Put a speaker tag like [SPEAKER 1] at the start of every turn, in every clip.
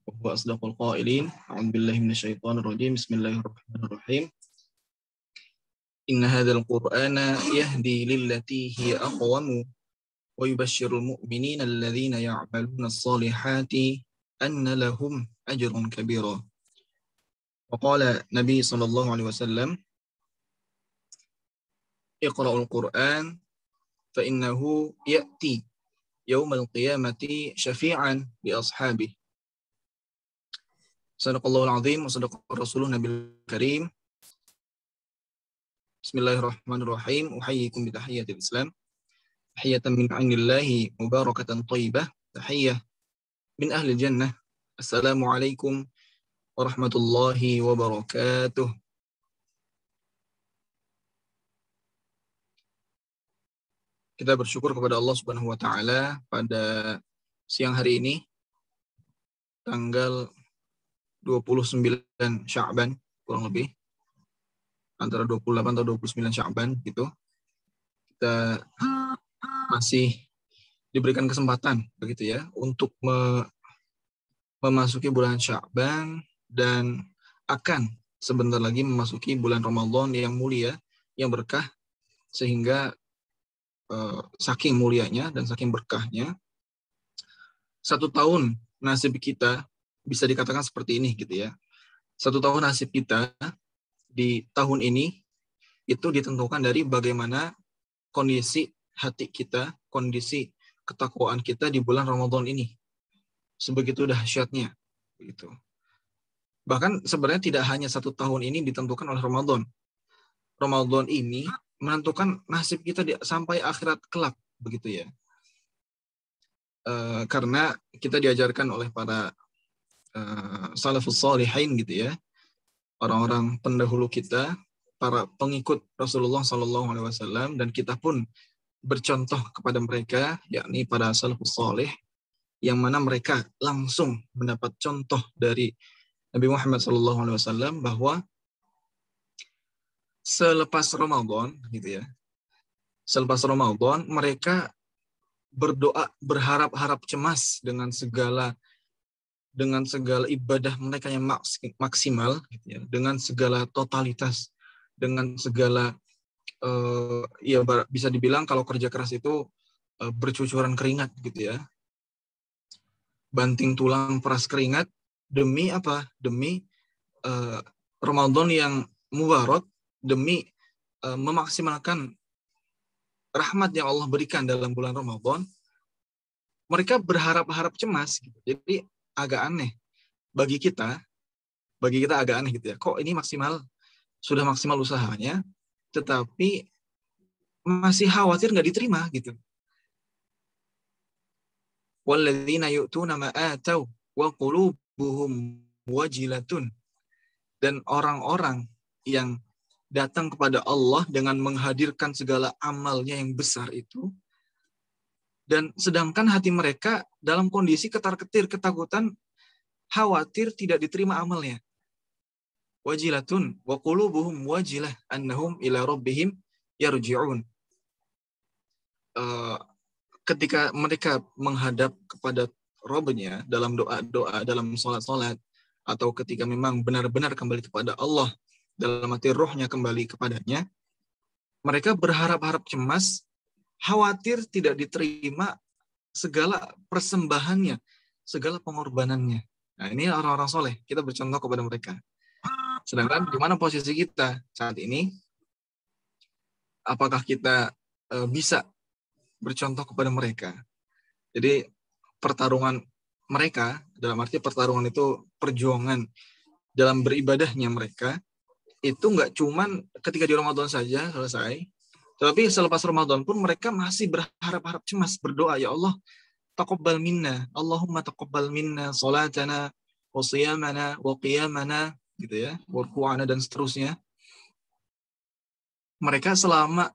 [SPEAKER 1] وهو أصدق القائلين. أعوذ بالله من الشيطان الرجيم. بسم الله الرحمن الرحيم. إن هذا القرآن يهدي للتي هي أقوم ويبشر المؤمنين الذين يعملون الصالحات أن لهم أجرا كبيرا. وقال النبي صلى الله عليه وسلم: اقرأوا القرآن فإنه يأتي يوم القيامة شفيعا لأصحابه. Sadaqallahul azim wa sadaqa rasulun nabil karim. Bismillahirrahmanirrahim. Uhayyikum bi tahiyyatil Islam. Tahiyatan min 'indillahi mubarakatan thayyibah. Tahiyyah min ahli jannah. Assalamualaikum warahmatullahi wabarakatuh. Kita bersyukur kepada Allah Subhanahu wa taala pada siang hari ini tanggal 29 Sya'ban, kurang lebih antara 28 atau 29 Sya'ban gitu. Kita masih diberikan kesempatan begitu ya untuk memasuki bulan Sya'ban dan akan sebentar lagi memasuki bulan Ramadan yang mulia, yang berkah, sehingga saking mulianya dan saking berkahnya 1 tahun nasib kita bisa dikatakan seperti ini gitu ya. 1 tahun nasib kita di tahun ini itu ditentukan dari bagaimana kondisi hati kita, kondisi ketakwaan kita di bulan Ramadan ini. Sebegitu dahsyatnya gitu. Bahkan sebenarnya tidak hanya 1 tahun ini ditentukan oleh Ramadan. Ramadan ini menentukan nasib kita sampai akhirat kelak begitu ya. Karena kita diajarkan oleh para salafus salihin gitu ya, orang-orang pendahulu kita, para pengikut Rasulullah SAW, dan kita pun bercontoh kepada mereka, yakni para salafus salih, yang mana mereka langsung mendapat contoh dari Nabi Muhammad SAW bahwa selepas Ramadan gitu ya, selepas Ramadan mereka berdoa, berharap-harap cemas dengan segala ibadah mereka yang maksimal gitu ya, dengan segala totalitas, dengan segala ya bisa dibilang kalau kerja keras itu bercucuran keringat gitu ya, banting tulang peras keringat demi apa? Demi Ramadan yang mubarak, demi memaksimalkan rahmat yang Allah berikan dalam bulan Ramadan. Mereka berharap-harap cemas gitu. Jadi agak aneh bagi kita agak aneh gitu ya. Kok ini sudah maksimal usahanya, tetapi masih khawatir nggak diterima gitu. Walladzina yu'tuna ma atau wa qulubuhum wajilatun. Dan orang-orang yang datang kepada Allah dengan menghadirkan segala amalnya yang besar itu, dan sedangkan hati mereka dalam kondisi ketar-ketir, ketakutan, khawatir tidak diterima amalnya. Wajilatun wa qulubuhum wajilah annahum ila rabbihim yarji'un. Ketika mereka menghadap kepada Rabb-nya dalam doa-doa, dalam salat-salat, atau ketika memang benar-benar kembali kepada Allah, dalam hati rohnya kembali kepadanya, mereka berharap-harap cemas, khawatir tidak diterima segala persembahannya, segala pengorbanannya. Nah, ini orang-orang soleh, kita bercontoh kepada mereka. Sedangkan di mana posisi kita saat ini? Apakah kita bisa bercontoh kepada mereka? Jadi pertarungan mereka, dalam arti pertarungan itu perjuangan dalam beribadahnya mereka, itu nggak cuman ketika di Ramadan saja selesai, tetapi selepas Ramadan pun mereka masih berharap-harap cemas, berdoa, ya Allah, taqabbal minna, Allahumma taqabbal minna salatana wa siyamana wa qiyamana gitu ya, wa ruku'ana dan seterusnya. Mereka selama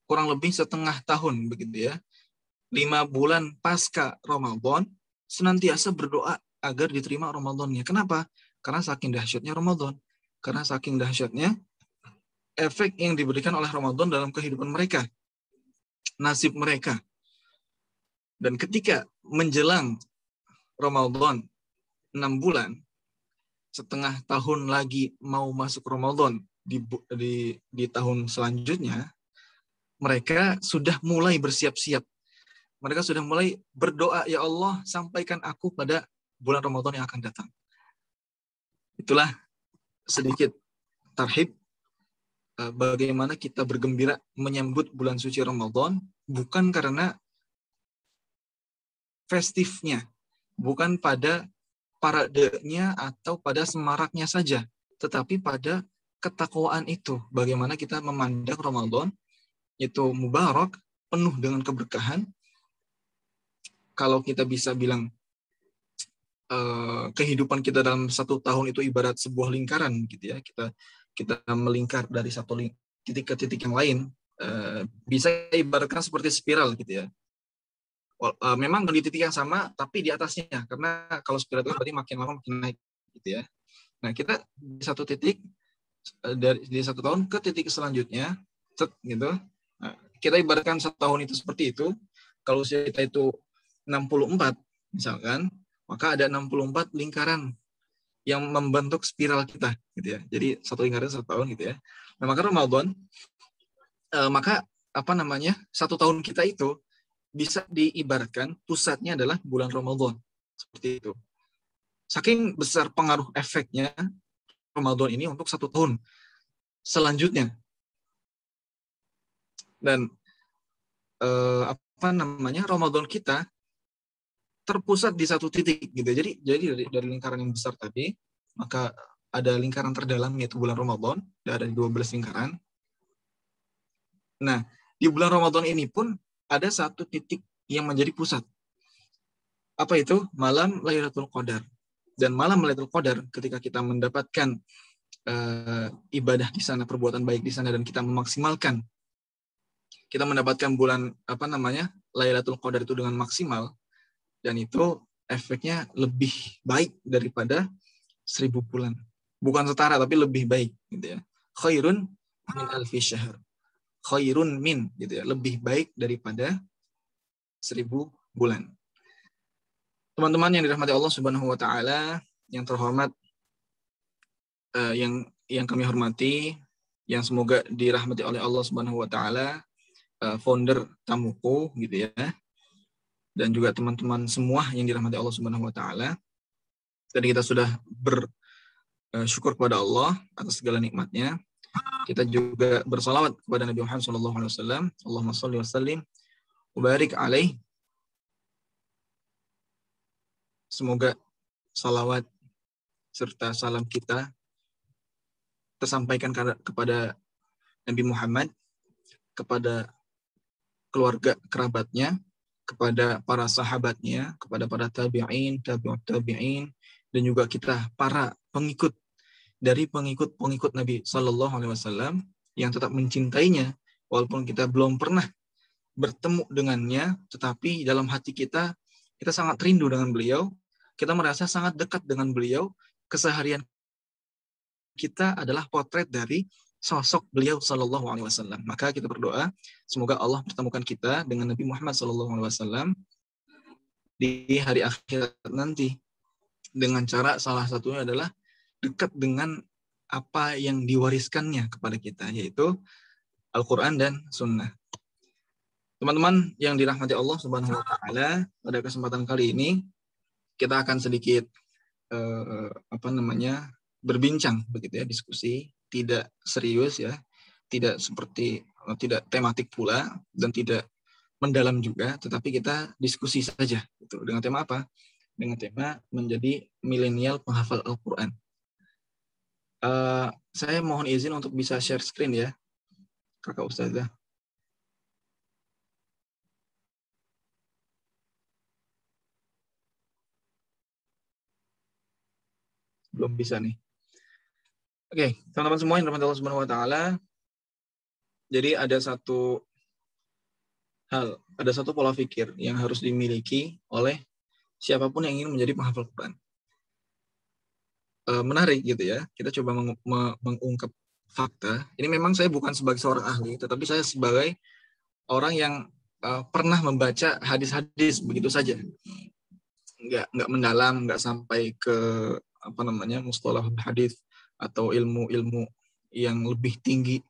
[SPEAKER 1] kurang lebih setengah tahun begitu ya, 5 bulan pasca Ramadan senantiasa berdoa agar diterima Ramadannya. Kenapa? Karena saking dahsyatnya Ramadan. Karena saking dahsyatnya efek yang diberikan oleh Ramadan dalam kehidupan mereka, nasib mereka. Dan ketika menjelang Ramadan 6 bulan, setengah tahun lagi mau masuk Ramadan di tahun selanjutnya, mereka sudah mulai bersiap-siap. Mereka sudah mulai berdoa, ya Allah, sampaikan aku pada bulan Ramadan yang akan datang. Itulah sedikit tarhib bagaimana kita bergembira menyambut bulan suci Ramadan, bukan karena festifnya, bukan pada paradenya atau pada semaraknya saja, tetapi pada ketakwaan itu. Bagaimana kita memandang Ramadan itu mubarak, penuh dengan keberkahan. Kalau kita bisa bilang kehidupan kita dalam 1 tahun itu ibarat sebuah lingkaran gitu ya, kita melingkar dari satu titik ke titik yang lain, bisa ibaratkan seperti spiral gitu ya. Memang di titik yang sama tapi di atasnya, karena kalau spiral itu berarti makin lama makin naik gitu ya. Nah, kita di satu titik di 1 tahun ke titik selanjutnya gitu. Nah, kita ibaratkan 1 tahun itu seperti itu. Kalau usia kita itu 64 misalkan, maka ada 64 lingkaran yang membentuk spiral kita gitu ya. Jadi 1 lingkaran 1 tahun gitu ya. Nah, maka Ramadan maka 1 tahun kita itu bisa diibaratkan pusatnya adalah bulan Ramadan. Seperti itu. Saking besar pengaruh efeknya Ramadan ini untuk 1 tahun selanjutnya. Dan Ramadan kita terpusat di satu titik gitu. Jadi dari lingkaran yang besar tadi, maka ada lingkaran terdalam yaitu bulan Ramadan, ada 12 lingkaran. Nah, di bulan Ramadan ini pun ada satu titik yang menjadi pusat. Apa itu? Malam Lailatul Qadar. Dan malam Lailatul Qadar ketika kita mendapatkan ibadah di sana, perbuatan baik di sana, dan kita memaksimalkan, kita mendapatkan bulan Lailatul Qadar itu dengan maksimal, dan itu efeknya lebih baik daripada 1000 bulan. Bukan setara tapi lebih baik gitu ya. Khairun min alfi syahr. Khairun min gitu ya, lebih baik daripada 1000 bulan. Teman-teman yang dirahmati Allah Subhanahu wa taala, yang terhormat, yang kami hormati, yang semoga dirahmati oleh Allah Subhanahu wa taala, founder Tamuku gitu ya. Dan juga teman-teman semua yang dirahmati Allah Subhanahu wa taala. Tadi kita sudah bersyukur kepada Allah atas segala nikmatnya. Kita juga bersalawat kepada Nabi Muhammad SAW. Allahumma shalli wa sallim wa barik alaih. Semoga salawat serta salam kita tersampaikan kepada Nabi Muhammad, kepada keluarga kerabatnya, kepada para sahabatnya, kepada para tabi'in, tabi'ut tabi'in, dan juga kita para pengikut Nabi Sallallahu Alaihi Wasallam yang tetap mencintainya walaupun kita belum pernah bertemu dengannya, tetapi dalam hati kita sangat rindu dengan beliau, kita merasa sangat dekat dengan beliau. Keseharian kita adalah potret dari sosok beliau Sallallahu Alaihi Wasallam. Maka kita berdoa semoga Allah pertemukan kita dengan Nabi Muhammad Sallallahu Alaihi Wasallam di hari akhirat nanti dengan cara salah satunya adalah dekat dengan apa yang diwariskannya kepada kita, yaitu Al-Quran dan Sunnah. Teman-teman yang dirahmati Allah Subhanahu wa taala, pada kesempatan kali ini kita akan sedikit berbincang begitu ya, diskusi, tidak serius ya, tidak tematik pula dan tidak mendalam juga, tetapi kita diskusi saja gitu. Dengan tema apa? Dengan tema menjadi milenial penghafal Al-Quran. Saya mohon izin untuk bisa share screen ya, Kakak Ustazah. Belum bisa nih. Oke, teman-teman semua yang dirahmati Allah Subhanahu wa taala. Jadi ada satu pola pikir yang harus dimiliki oleh siapapun yang ingin menjadi penghafal Quran. Menarik gitu ya. Kita coba mengungkap fakta. Ini memang saya bukan sebagai seorang ahli, tetapi saya sebagai orang yang pernah membaca hadis-hadis begitu saja. nggak mendalam, nggak sampai ke apa namanya mustalah hadis atau ilmu-ilmu yang lebih tinggi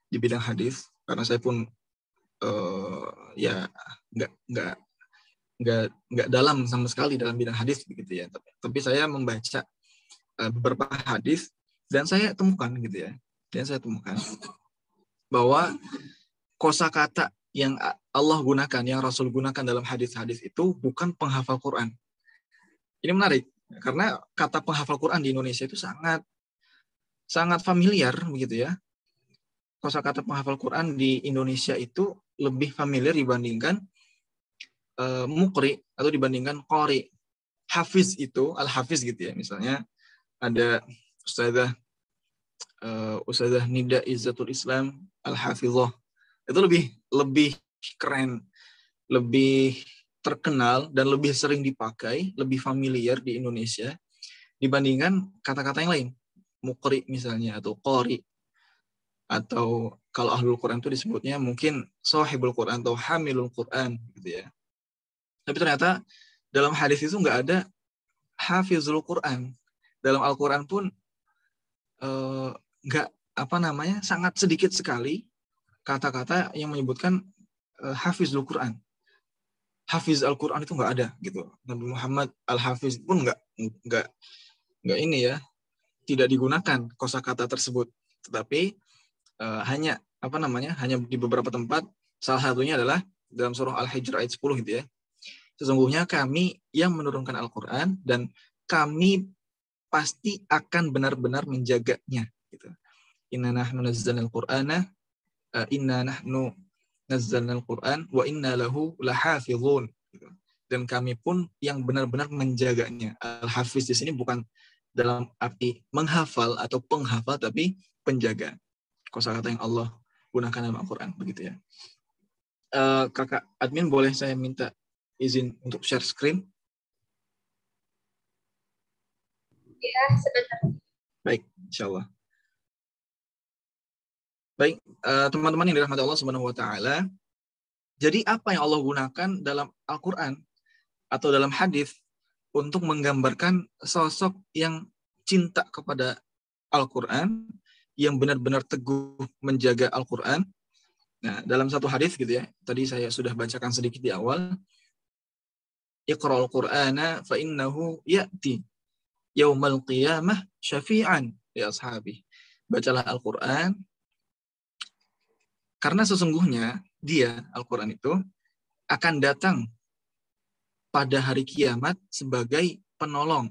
[SPEAKER 1] di bidang hadis, karena saya pun ya nggak nggak dalam sama sekali dalam bidang hadis begitu ya. Tapi saya membaca beberapa hadis dan saya temukan gitu ya. Dan saya temukan bahwa kosakata yang Allah gunakan, yang Rasul gunakan dalam hadis-hadis itu bukan penghafal Quran. Ini menarik karena kata penghafal Quran di Indonesia itu sangat familiar begitu ya. Kosakata penghafal Quran di Indonesia itu lebih familiar dibandingkan muqri atau dibandingkan qori. Hafiz itu al-hafiz gitu ya. Misalnya ada Ustazah Nida Izzatul Islam al-Hafizah. Itu lebih keren, lebih terkenal dan lebih sering dipakai, lebih familiar di Indonesia dibandingkan kata-kata yang lain. Muqri misalnya atau qori, atau kalau ahlul Quran itu disebutnya mungkin sahibul Quran atau hamilul Quran gitu ya. Tapi ternyata dalam hadis itu nggak ada hafizul Quran. Dalam Al-Quran pun nggak sangat sedikit sekali kata-kata yang menyebutkan hafizul Quran. Hafiz Al-Quran itu nggak ada gitu. Nabi Muhammad Al-Hafiz pun nggak ini ya, tidak digunakan kosakata tersebut. Tetapi hanya di beberapa tempat, salah satunya adalah dalam surah Al-Hijr ayat 10 gitu ya. Sesungguhnya kami yang menurunkan Al-Quran dan kami pasti akan benar-benar menjaganya gitu. Inna nahnu nazzalnal Qur'ana inna nahnu nazzalnal Qur'an wa inna lahu lahafizun gitu. Dan kami pun yang benar-benar menjaganya. Al-Hafiz di sini bukan dalam arti menghafal atau penghafal, tapi penjaga. Kosakata yang Allah gunakan dalam Al-Quran begitu ya. Kakak admin, boleh saya minta izin untuk share screen?
[SPEAKER 2] Ya, sebentar.
[SPEAKER 1] Baik, insyaallah. Baik, teman-teman yang dirahmati Allah Subhanahu wa taala. Jadi apa yang Allah gunakan dalam Al-Qur'an atau dalam hadis untuk menggambarkan sosok yang cinta kepada Al-Qur'an, yang benar-benar teguh menjaga Al-Qur'an. Nah, dalam satu hadis gitu ya. Tadi saya sudah bacakan sedikit di awal. Iqra'ul Qur'ana fa innahu ya'ti yaumal qiyamah syafi'an li ashabi. Bacalah Al-Qur'an karena sesungguhnya dia, Al-Quran itu, akan datang pada hari kiamat sebagai penolong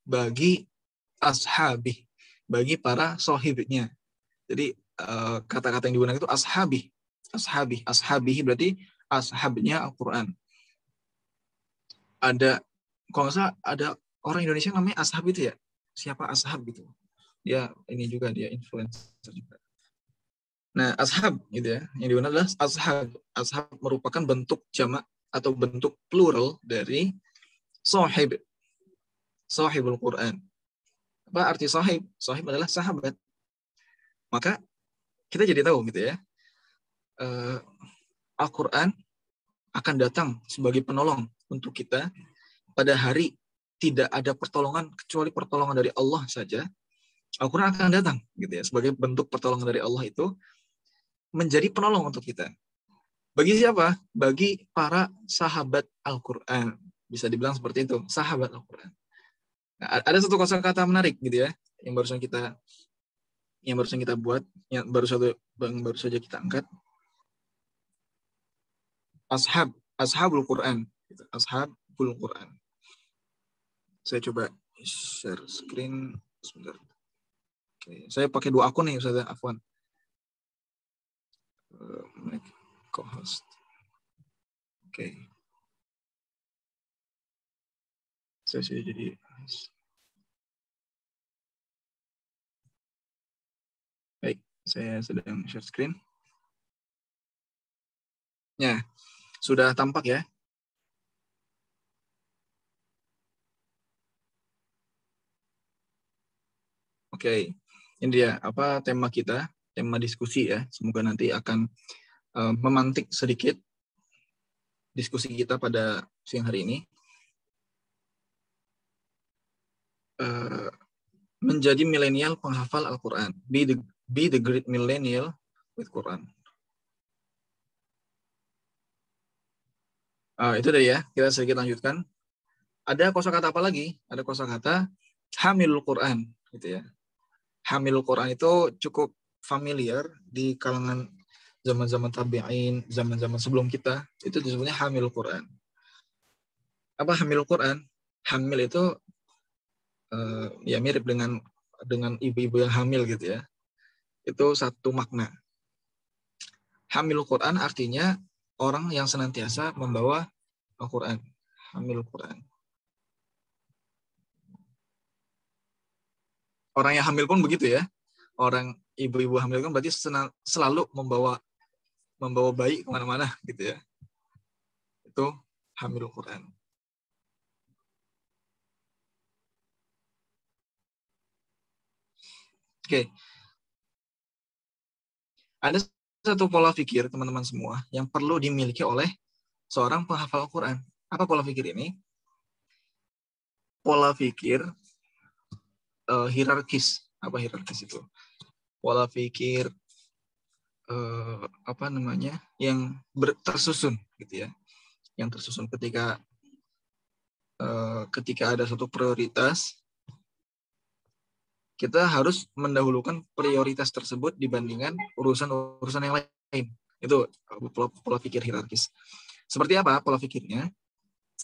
[SPEAKER 1] bagi ashabi, bagi para sohibnya. Jadi kata-kata yang digunakan itu ashabi. Ashabihi berarti ashabnya Al-Quran. Ada, kalau nggak salah, ada orang Indonesia namanya ashab itu ya. Siapa ashab gitu? Dia ini juga, dia influencer juga. Nah, ashab gitu ya. Yang digunakan adalah ashab. Ashab merupakan bentuk jamak atau bentuk plural dari sahib. Sahibul Quran. Apa arti sahib? Sahib adalah sahabat. Maka kita jadi tahu gitu ya. Al-Quran akan datang sebagai penolong untuk kita pada hari tidak ada pertolongan kecuali pertolongan dari Allah saja. Al-Quran akan datang gitu ya, sebagai bentuk pertolongan dari Allah itu menjadi penolong untuk kita. Bagi siapa? Bagi para sahabat Al-Quran. Bisa dibilang seperti itu, sahabat Al-Quran. Nah, ada satu kosakata menarik gitu ya, yang barusan kita buat, yang baru saja kita angkat. Ashabul Quran. Ashabul Quran. Saya coba share screen sebentar. Oke, saya pakai 2 akun nih, Ustaz Afwan. Make co-host. Oke. Saya sudah jadi. Baik, saya sedang share screen. Ya, sudah tampak ya. Oke, ini dia tema kita, tema diskusi ya. Semoga nanti akan memantik sedikit diskusi kita pada siang hari ini. menjadi milenial penghafal Al-Quran. Be the great millennial with Quran. Itu tadi ya, kita sedikit lanjutkan. Ada kosakata apa lagi? Ada kosakata hamilul Quran, gitu ya. Hamilul Quran itu cukup familiar di kalangan zaman-zaman tabi'in, zaman-zaman sebelum kita, itu disebutnya hamilul Quran. Apa hamilul Quran? Hamil itu ya mirip dengan ibu-ibu yang hamil gitu ya. Itu satu makna. Hamilul Quran artinya orang yang senantiasa membawa Al-Quran. Hamilul Quran. Orang yang hamil pun begitu ya. Orang ibu-ibu hamil kan berarti selalu membawa bayi kemana-mana gitu ya. Itu hamilul Quran. Oke. Ada satu pola pikir teman-teman semua yang perlu dimiliki oleh seorang penghafal Al-Quran. Apa pola pikir ini? Pola pikir hierarkis. Apa hierarkis itu? Pola pikir yang tersusun gitu ya. Yang tersusun ketika ada suatu prioritas, kita harus mendahulukan prioritas tersebut dibandingkan urusan yang lain. Itu pola pikir hierarkis. Seperti apa pola pikirnya?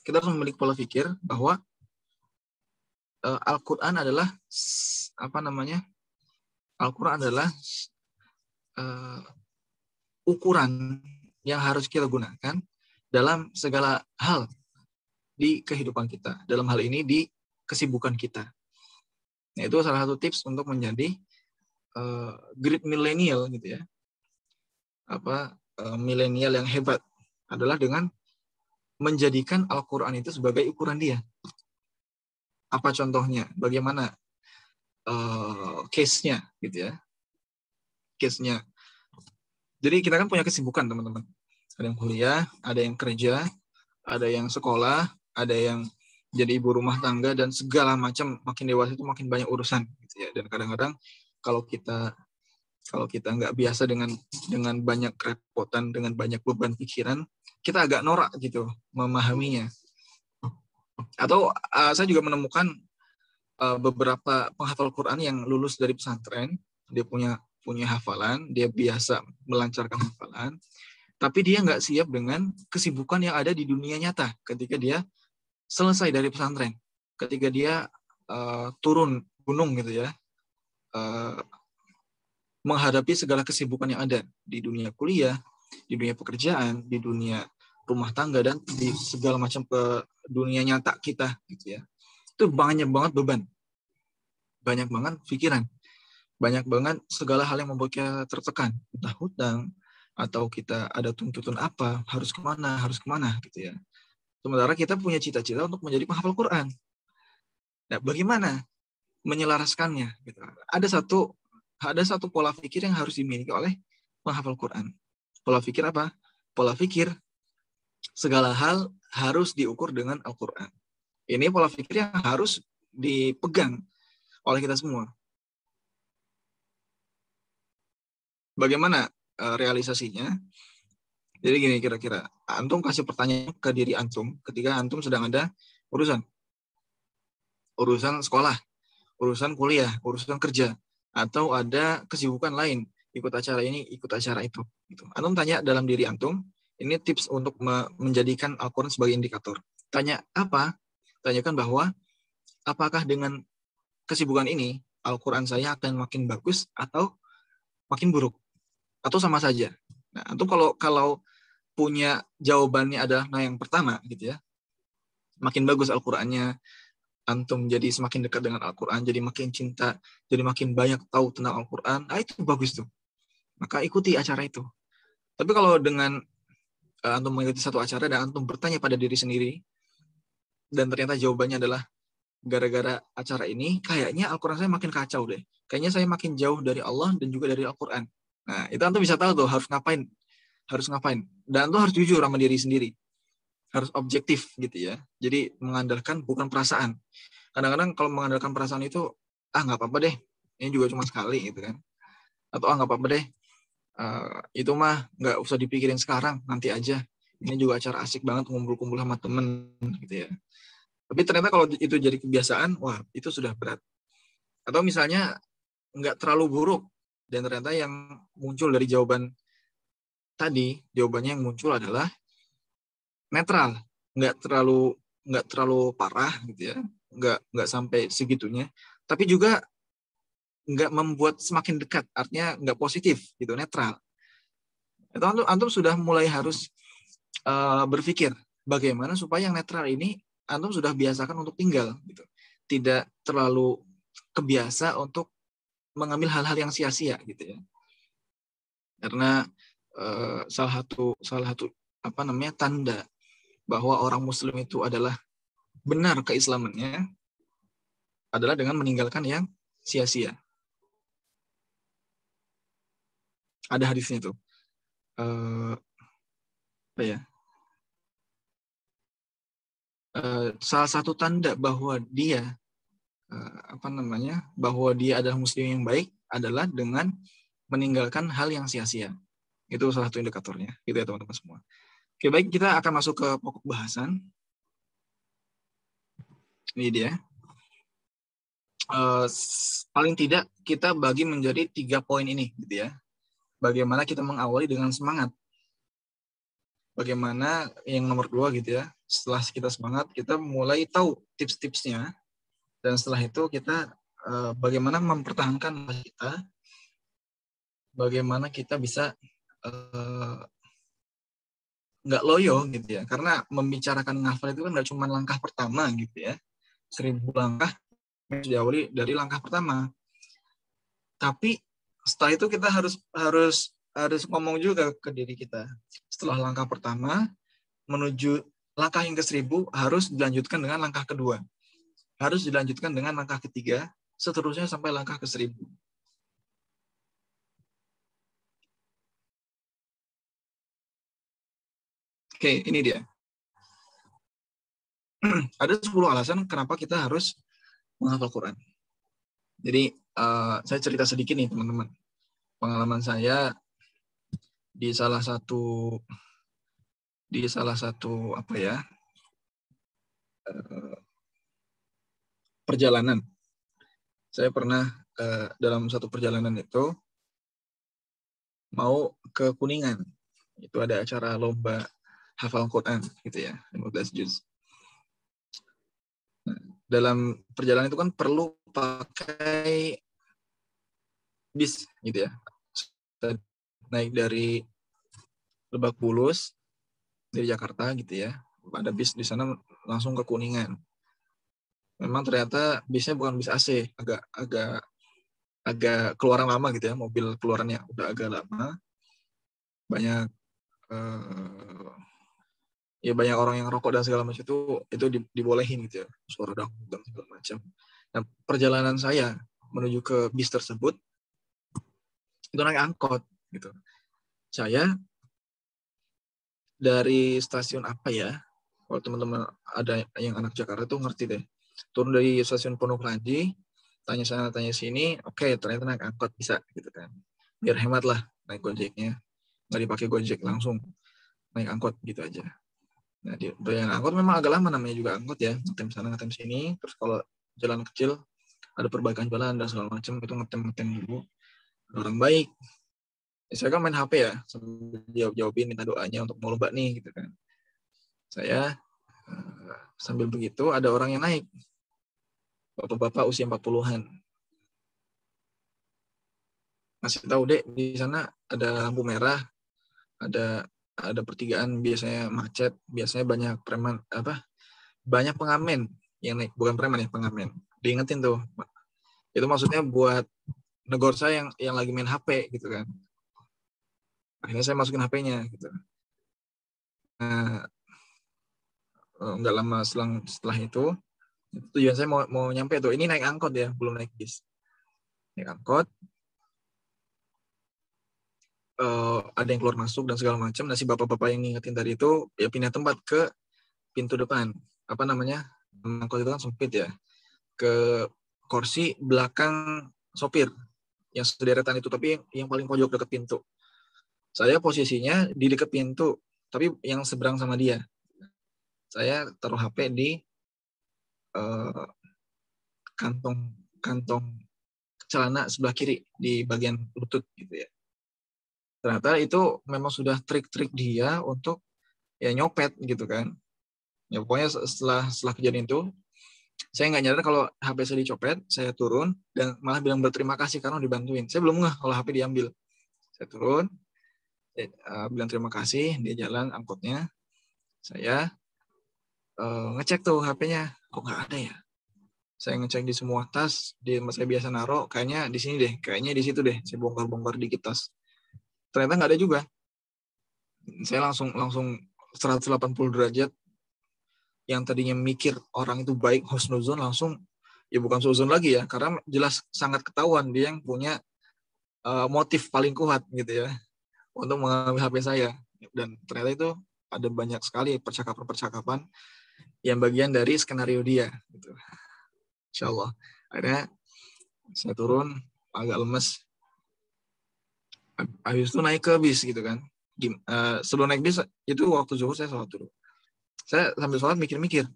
[SPEAKER 1] Kita harus memiliki pola pikir bahwa Al-Quran adalah Al-Quran adalah ukuran yang harus kita gunakan dalam segala hal di kehidupan kita. Dalam hal ini di kesibukan kita. Nah, itu salah satu tips untuk menjadi great millennial gitu ya. Milenial yang hebat adalah dengan menjadikan Al-Quran itu sebagai ukuran dia. Apa contohnya? Bagaimana case-nya gitu ya. Case-nya. Jadi kita kan punya kesibukan teman-teman. Ada yang kuliah, ada yang kerja, ada yang sekolah, ada yang jadi ibu rumah tangga dan segala macam. Makin dewasa itu makin banyak urusan gitu ya. Dan kadang-kadang kalau kita nggak biasa dengan banyak kerepotan, dengan banyak beban pikiran, kita agak norak gitu memahaminya. Atau saya juga menemukan beberapa penghafal Quran yang lulus dari pesantren, dia punya hafalan, dia biasa melancarkan hafalan, tapi dia nggak siap dengan kesibukan yang ada di dunia nyata ketika dia selesai dari pesantren, ketika dia turun gunung gitu ya, menghadapi segala kesibukan yang ada di dunia kuliah, di dunia pekerjaan, di dunia rumah tangga, dan di segala macam ke dunia nyata kita gitu ya. Itu banyak banget beban, banyak banget pikiran, banyak banget segala hal yang membuat kita tertekan, entah hutang atau kita ada tuntutan apa, harus kemana gitu ya. Sementara kita punya cita-cita untuk menjadi penghafal Quran. Nah, bagaimana menyelaraskannya? Gitu. Ada satu pola pikir yang harus dimiliki oleh penghafal Quran. Pola pikir apa? Pola pikir segala hal harus diukur dengan Al-Quran. Ini pola pikir yang harus dipegang oleh kita semua. Bagaimana realisasinya? Jadi gini kira-kira, antum kasih pertanyaan ke diri antum ketika antum sedang ada urusan sekolah, urusan kuliah, urusan kerja, atau ada kesibukan lain, ikut acara ini, ikut acara itu. Antum tanya dalam diri antum, ini tips untuk menjadikan Al-Quran sebagai indikator. Tanya apa? Tanyakan bahwa apakah dengan kesibukan ini Al-Quran saya akan makin bagus atau makin buruk, atau sama saja. Nah, antum kalau punya jawabannya adalah yang pertama gitu ya, makin bagus Al-Qurannya, antum jadi semakin dekat dengan Al-Quran, jadi makin cinta, jadi makin banyak tahu tentang Al-Quran, itu bagus tuh. Maka ikuti acara itu. Tapi kalau dengan antum mengikuti satu acara dan antum bertanya pada diri sendiri, dan ternyata jawabannya adalah gara-gara acara ini, kayaknya Al-Quran saya makin kacau deh. Kayaknya saya makin jauh dari Allah dan juga dari Al-Quran. Nah, itu antum bisa tahu tuh harus ngapain. Dan antum harus jujur sama diri sendiri. Harus objektif gitu ya. Jadi mengandalkan bukan perasaan. Kadang-kadang kalau mengandalkan perasaan itu, nggak apa-apa deh, ini juga cuma sekali gitu kan. Atau nggak apa-apa deh, itu mah nggak usah dipikirin sekarang, nanti aja. Ini juga acara asik banget ngumpul-kumpul sama temen gitu ya. Tapi ternyata kalau itu jadi kebiasaan, wah itu sudah berat. Atau misalnya nggak terlalu buruk, dan ternyata yang muncul dari jawaban tadi, jawabannya yang muncul adalah netral, nggak terlalu parah gitu ya, nggak sampai segitunya, tapi juga nggak membuat semakin dekat, artinya nggak positif gitu, netral. Itu antum sudah mulai harus berpikir bagaimana supaya yang netral ini antum sudah biasakan untuk tinggal gitu, tidak terlalu kebiasa untuk mengambil hal-hal yang sia-sia gitu ya, karena salah satu apa namanya tanda bahwa orang Muslim itu adalah benar keislamannya adalah dengan meninggalkan yang sia-sia. Ada hadisnya tuh. Apa ya? Salah satu tanda bahwa dia bahwa dia adalah Muslim yang baik adalah dengan meninggalkan hal yang sia-sia. Itu salah satu indikatornya. Gitu ya teman-teman semua. Oke, baik, kita akan masuk ke pokok bahasan. Ini dia. Paling tidak kita bagi menjadi 3 poin ini gitu ya. Bagaimana kita mengawali dengan semangat. Bagaimana yang nomor 2 gitu ya. Setelah kita semangat, kita mulai tahu tips-tipsnya, dan setelah itu kita bagaimana mempertahankan kita, bagaimana kita bisa nggak loyo gitu ya. Karena membicarakan ngafal itu kan nggak cuma langkah pertama gitu ya. 1000 langkah diawali dari langkah pertama. Tapi setelah itu kita harus ngomong juga ke diri kita. Setelah langkah pertama menuju langkah yang ke-1000 harus dilanjutkan dengan langkah kedua. Harus dilanjutkan dengan langkah ketiga, seterusnya sampai langkah ke-1000. Oke, ini dia. Ada 10 alasan kenapa kita harus menghafal Quran. Jadi saya cerita sedikit nih teman-teman. Pengalaman saya di salah satu apa ya, perjalanan. Saya pernah dalam satu perjalanan itu mau ke Kuningan. Itu ada acara lomba hafal Quran gitu ya, 15 juz. Nah, dalam perjalanan itu kan perlu pakai bis gitu ya. Naik dari Lebak Bulus dari Jakarta gitu ya. Ada bis di sana langsung ke Kuningan. Memang ternyata bisnya bukan bis AC, agak keluaran lama gitu ya, mobil keluarannya udah agak lama. Banyak banyak orang yang rokok dan segala macam itu dibolehin gitu ya, suara dangdut dan segala macam. Nah, perjalanan saya menuju ke bis tersebut itu naik angkot gitu. Saya dari stasiun apa ya? Kalau teman-teman ada yang anak Jakarta tuh ngerti deh. Turun dari stasiun Pondok Ranji, tanya sana tanya sini, oke, ternyata naik angkot bisa gitu kan. Biar hemat lah naik Gojeknya. Nggak dipakai Gojek, langsung naik angkot gitu aja. Nah, di angkot memang agak lama, namanya juga angkot ya, ngetem sana ngetem sini. Terus kalau jalan kecil ada perbaikan jalan dan segala macam, itu ngetem dulu. Orang baik. Saya kan main HP ya, sambil jawabin minta doanya untuk mau lomba nih gitu kan. Saya sambil begitu ada orang yang naik, bapak-bapak usia 40-an. Masih tahu dek, di sana ada lampu merah, ada pertigaan, biasanya macet, biasanya banyak preman banyak pengamen yang naik, bukan preman ya, pengamen. Diingetin tuh. Itu maksudnya buat negor saya yang lagi main HP gitu kan. Akhirnya saya masukin HP-nya gitu. Nah, nggak lama setelah itu tujuan saya mau nyampe tuh. Ini naik angkot ya, belum naik bis. Naik angkot, ada yang keluar masuk dan segala macam. Nah, si bapak-bapak yang ngingetin tadi itu ya pindah tempat ke pintu depan. Apa namanya? Angkot itu kan sempit ya. ke kursi belakang sopir yang sederetan itu, tapi yang paling pojok dekat pintu. Saya posisinya di dekat pintu, tapi yang seberang sama dia. Saya taruh HP di kantong celana sebelah kiri di bagian lutut gitu ya. Ternyata itu memang sudah trik-trik dia untuk ya nyopet gitu kan. Ya pokoknya setelah kejadian itu, saya nggak nyadar kalau HP saya dicopet, saya turun dan malah bilang berterima kasih karena dibantuin. Saya belum ngeh kalau HP diambil. Saya turun, bilang terima kasih, dia jalan angkotnya. Saya ngecek tuh HP-nya, kok nggak ada ya? Saya ngecek di semua tas, di tempat saya biasa naruh, kayaknya di sini deh, kayaknya di situ deh. Saya bongkar-bongkar dikit tas. Ternyata nggak ada juga. Saya langsung 180 derajat. Yang tadinya mikir orang itu baik, husnuzon, langsung ya bukan suzon lagi ya, karena jelas sangat ketahuan dia yang punya motif paling kuat gitu ya untuk mengambil HP saya. Dan ternyata itu ada banyak sekali percakapan-percakapan yang bagian dari skenario dia gitu. Insya Allah. Akhirnya saya turun agak lemes. Habis itu naik ke bis gitu kan. Sebelum naik bis itu waktu zuhur saya sholat dulu. Saya sambil sholat mikir-mikir,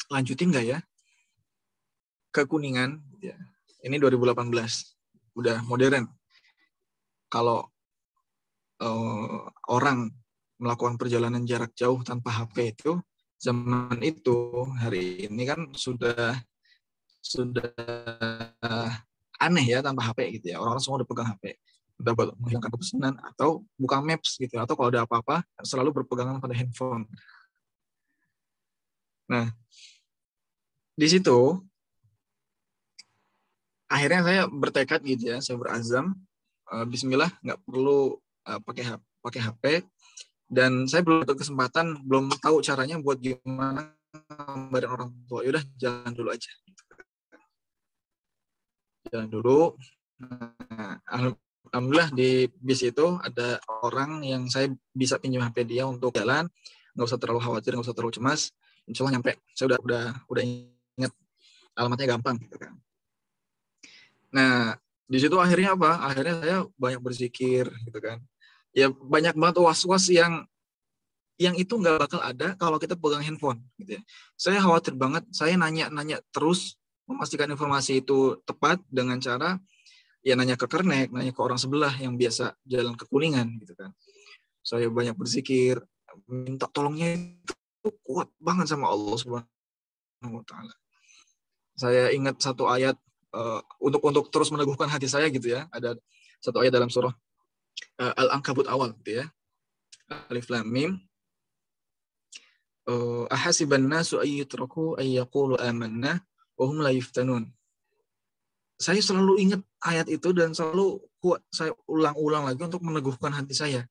[SPEAKER 1] lanjutin nggak ya ke Kuningan? Ya. Ini 2018, udah modern. Kalau orang melakukan perjalanan jarak jauh tanpa HP itu, zaman itu, hari ini kan sudah aneh ya tanpa HP gitu ya. Orang-orang semua udah pegang HP. Udah menghilangkan pesanan atau buka maps gitu. Atau kalau ada apa-apa selalu berpegangan pada handphone. Nah, di situ akhirnya saya bertekad gitu ya, saya berazam, Bismillah nggak perlu pakai HP. Dan saya belum dapat kesempatan, belum tahu caranya buat gimana ngabarin orang tua. Yaudah, jalan dulu aja. Jalan dulu. Nah, alhamdulillah di bis itu ada orang yang saya bisa pinjam HP dia untuk jalan. Nggak usah terlalu khawatir, nggak usah terlalu cemas. Insya Allah nyampe. Saya udah ingat alamatnya, gampang gitu kan. Nah, di situ akhirnya apa? Akhirnya saya banyak berzikir gitu kan. Ya banyak banget was-was yang itu nggak bakal ada kalau kita pegang handphone gitu ya. Saya khawatir banget, saya nanya terus memastikan informasi itu tepat dengan cara ya nanya ke kernek, nanya ke orang sebelah yang biasa jalan ke Kuningan gitu kan. Saya banyak berzikir, minta tolongnya itu kuat banget sama Allah Subhanahu wa taala. Saya ingat satu ayat untuk terus meneguhkan hati saya gitu ya. Ada satu ayat dalam surah Al-Ankabut awal gitu ya. Alif Lam Mim. Ahasiban nasu ayyutraku ayyaqulu amanna wa hum la yuftanun. Saya selalu ingat ayat itu dan selalu saya ulang-ulang lagi untuk meneguhkan hati saya.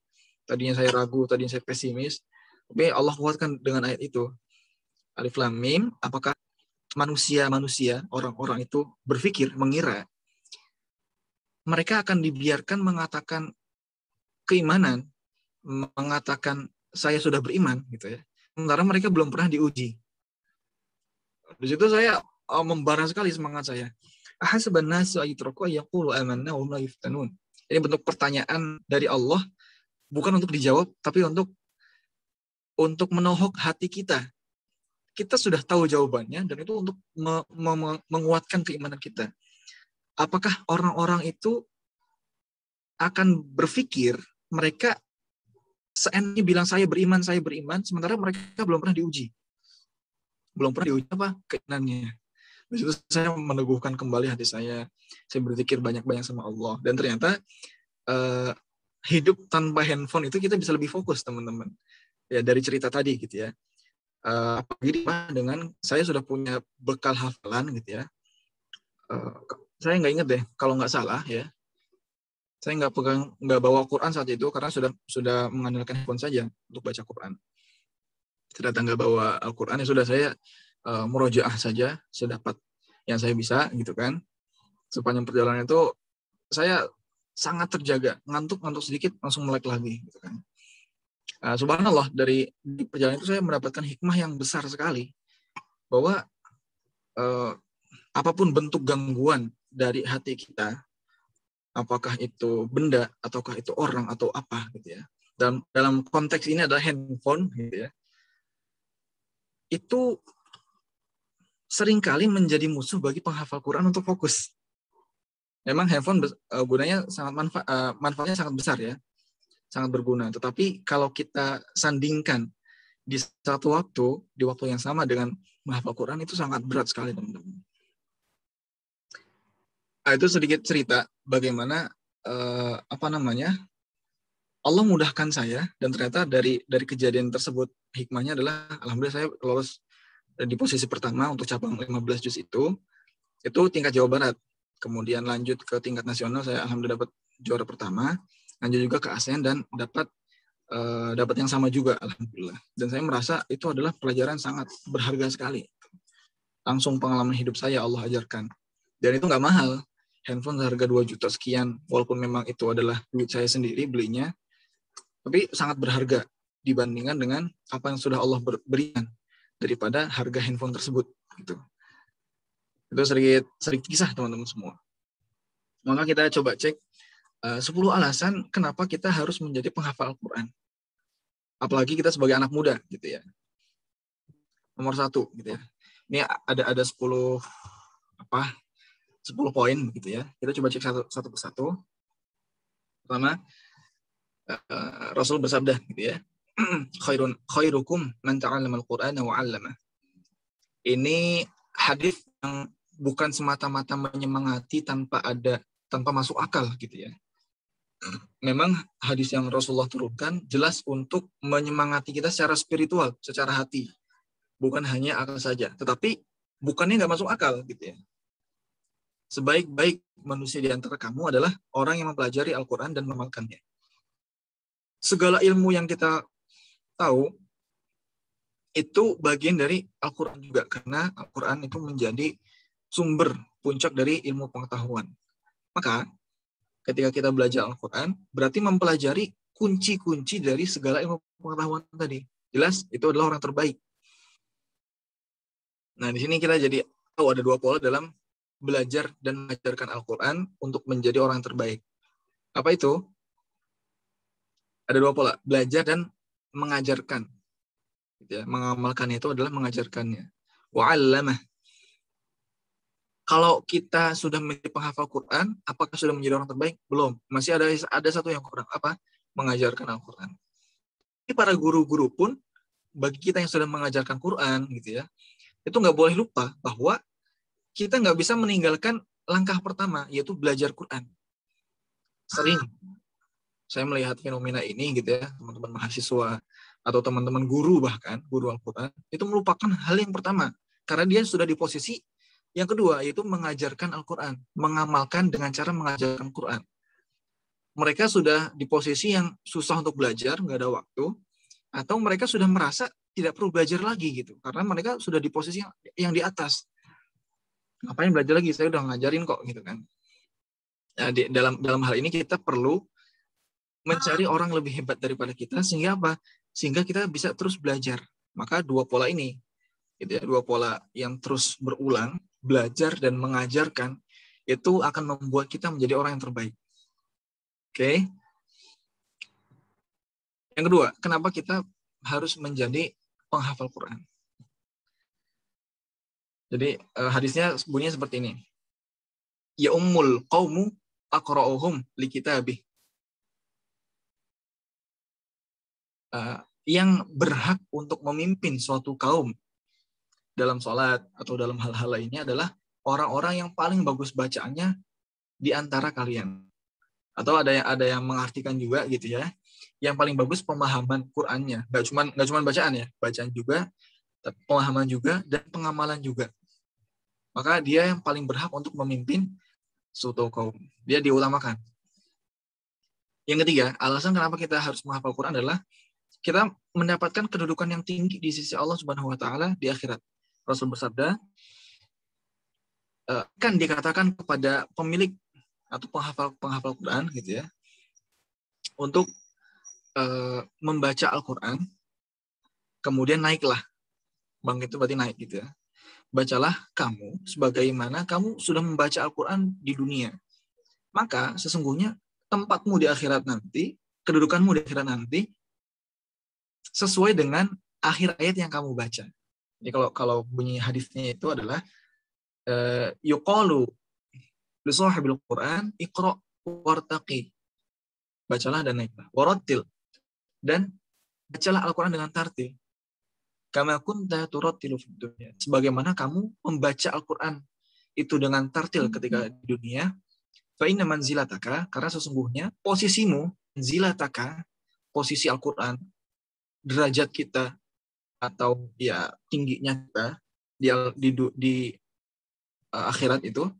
[SPEAKER 1] Tadinya saya ragu, tadinya saya pesimis, tapi Allah kuatkan dengan ayat itu. Alif Lam Mim, apakah manusia, orang-orang itu berpikir, mengira mereka akan dibiarkan mengatakan keimanan, mengatakan saya sudah beriman gitu ya. Sementara mereka belum pernah diuji. Di situ saya membara sekali semangat saya. Ahasiban nasu ayyutraku ayyaqulu amanna wa hum la yuftanun. Ini bentuk pertanyaan dari Allah, bukan untuk dijawab, tapi untuk menohok hati kita. Kita sudah tahu jawabannya, dan itu untuk menguatkan keimanan kita. Apakah orang-orang itu akan berpikir mereka seenaknya bilang saya beriman, sementara mereka belum pernah diuji. Belum pernah diuji apa? Keimanannya. Di situ saya meneguhkan kembali hati saya. Saya berzikir banyak-banyak sama Allah. Dan ternyata hidup tanpa handphone itu kita bisa lebih fokus, teman-teman. Ya, dari cerita tadi gitu ya. Apalagi dengan saya sudah punya bekal hafalan gitu ya. Saya nggak ingat deh, kalau nggak salah ya. Saya nggak bawa Quran saat itu karena sudah mengandalkan handphone saja untuk baca Quran. Ternyata nggak bawa Al-Quran, ya sudah saya murojaah saja sedapat yang saya bisa gitu kan. Sepanjang perjalanan itu saya sangat terjaga, ngantuk sedikit langsung melek lagi gitu kan. Subhanallah, dari perjalanan itu saya mendapatkan hikmah yang besar sekali bahwa apapun bentuk gangguan dari hati kita, apakah itu benda ataukah itu orang atau apa gitu ya. Dalam konteks ini adalah handphone gitu ya. Itu seringkali menjadi musuh bagi penghafal Quran untuk fokus. Memang handphone gunanya manfaatnya sangat besar ya, sangat berguna. Tetapi kalau kita sandingkan di satu waktu, di waktu yang sama dengan menghafal Quran, itu sangat berat sekali teman-teman. Itu sedikit cerita bagaimana Allah mudahkan saya, dan ternyata dari kejadian tersebut hikmahnya adalah alhamdulillah saya lolos di posisi pertama untuk cabang 15 juz itu tingkat Jawa Barat. Kemudian lanjut ke tingkat nasional, saya alhamdulillah dapat juara pertama, lanjut juga ke ASEAN dan dapat yang sama juga alhamdulillah. Dan saya merasa itu adalah pelajaran sangat berharga sekali. Langsung pengalaman hidup saya Allah ajarkan. Dan itu nggak mahal. Handphone seharga 2 juta sekian, walaupun memang itu adalah duit saya sendiri belinya, tapi sangat berharga dibandingkan dengan apa yang sudah Allah berikan daripada harga handphone tersebut. Gitu. Itu sedikit kisah teman-teman semua. Maka kita coba cek 10 alasan kenapa kita harus menjadi penghafal Al-Quran. Apalagi kita sebagai anak muda gitu ya. Nomor 1 gitu ya. Ini ada 10 poin gitu ya. Kita coba cek satu persatu. Pertama, Rasul bersabda gitu ya. Khairukum man ta'allama al-Qur'ana wa 'allama. Ini hadis yang bukan semata-mata menyemangati tanpa masuk akal gitu ya. Memang hadis yang Rasulullah turunkan jelas untuk menyemangati kita secara spiritual, secara hati. Bukan hanya akal saja. Tetapi bukannya nggak masuk akal gitu ya. Sebaik-baik manusia di antara kamu adalah orang yang mempelajari Al-Quran dan mengamalkannya. Segala ilmu yang kita tahu itu bagian dari Al-Quran juga. Karena Al-Quran itu menjadi sumber puncak dari ilmu pengetahuan. Maka ketika kita belajar Al-Quran, berarti mempelajari kunci-kunci dari segala ilmu pengetahuan tadi. Jelas itu adalah orang terbaik. Nah, di sini kita jadi tahu ada 2 pola dalam belajar dan mengajarkan Al-Quran untuk menjadi orang terbaik. Apa itu? Ada 2 pola, belajar dan mengajarkan. Ya, mengamalkannya itu adalah mengajarkannya. Wa'allamah. Kalau kita sudah menjadi penghafal Quran, apakah sudah menjadi orang terbaik? Belum. Masih ada satu yang kurang. Apa? Mengajarkan Al-Quran. Jadi para guru-guru pun, bagi kita yang sudah mengajarkan Quran, gitu ya, itu nggak boleh lupa bahwa kita nggak bisa meninggalkan langkah pertama, yaitu belajar Quran. Sering saya melihat fenomena ini gitu ya, teman-teman mahasiswa atau teman-teman guru bahkan, guru Al-Quran, itu melupakan hal yang pertama. Karena dia sudah di posisi yang kedua, yaitu mengajarkan Al-Quran. Mengamalkan dengan cara mengajarkan Quran. Mereka sudah di posisi yang susah untuk belajar, nggak ada waktu, atau mereka sudah merasa tidak perlu belajar lagi gitu. Karena mereka sudah di posisi yang di atas. Ngapain belajar lagi? Saya udah ngajarin kok gitu kan. Nah, dalam hal ini kita perlu mencari orang lebih hebat daripada kita, sehingga apa? Sehingga kita bisa terus belajar. Maka 2 pola ini, gitu ya, 2 pola yang terus berulang, belajar dan mengajarkan, itu akan membuat kita menjadi orang yang terbaik. Oke? Yang kedua, kenapa kita harus menjadi penghafal Quran? Jadi hadisnya bunyinya seperti ini. Ya ummul qaumu aqra'uhum li kitabih. Yang berhak untuk memimpin suatu kaum dalam sholat atau dalam hal-hal lainnya adalah orang-orang yang paling bagus bacaannya di antara kalian. Atau ada yang mengartikan juga gitu ya, yang paling bagus pemahaman Qur'annya. Nggak cuma bacaan ya, bacaan juga, pemahaman juga, dan pengamalan juga. Maka dia yang paling berhak untuk memimpin suatu kaum. Dia diutamakan. Yang ketiga, alasan kenapa kita harus menghafal Quran adalah kita mendapatkan kedudukan yang tinggi di sisi Allah Subhanahu wa taala di akhirat. Rasul bersabda, kan dikatakan kepada pemilik atau penghafal Quran gitu ya, untuk membaca Al-Quran, kemudian naiklah. Bang itu berarti naik gitu ya. bacalah kamu sebagaimana kamu sudah membaca Al-Quran di dunia. Maka sesungguhnya tempatmu di akhirat nanti, kedudukanmu di akhirat nanti, sesuai dengan akhir ayat yang kamu baca. Jadi kalau bunyi hadisnya itu adalah yuqalu li sahibil Quran iqra wartaqi. Bacalah dan naiklah. Warattil, dan bacalah Al-Quran dengan tartil. Kama kunta turattilu fid dunya. Sebagaimana kamu membaca Al-Quran itu dengan tartil ketika di dunia, fa inna manzilataka, karena sesungguhnya posisimu, zilataka, posisi Al-Quran, derajat kita atau ya tingginya kita di akhirat itu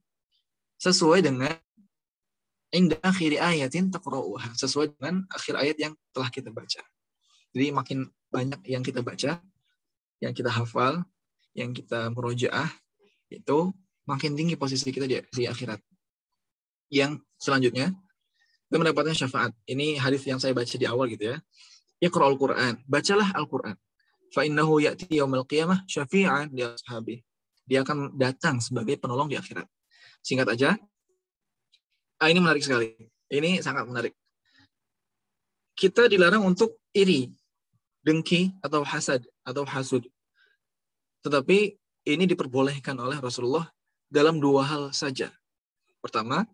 [SPEAKER 1] sesuai dengan inda akhiri ayatin taqra'uha, sesuai dengan akhir ayat yang telah kita baca. Jadi makin banyak yang kita baca, yang kita hafal, yang kita murojaah, itu makin tinggi posisi kita di akhirat. Yang selanjutnya, kita mendapatkan syafaat. Ini hadis yang saya baca di awal gitu ya. Iqra'ul Qur'an, bacalah Al-Qur'an. Fa innahu ya'ti yaumil qiyamah syafi'an li ashabi. Dia akan datang sebagai penolong di akhirat. Singkat aja. Ini menarik sekali. Ini sangat menarik. Kita dilarang untuk iri, dengki, atau hasad, atau hasud. Tetapi ini diperbolehkan oleh Rasulullah dalam dua hal saja. Pertama,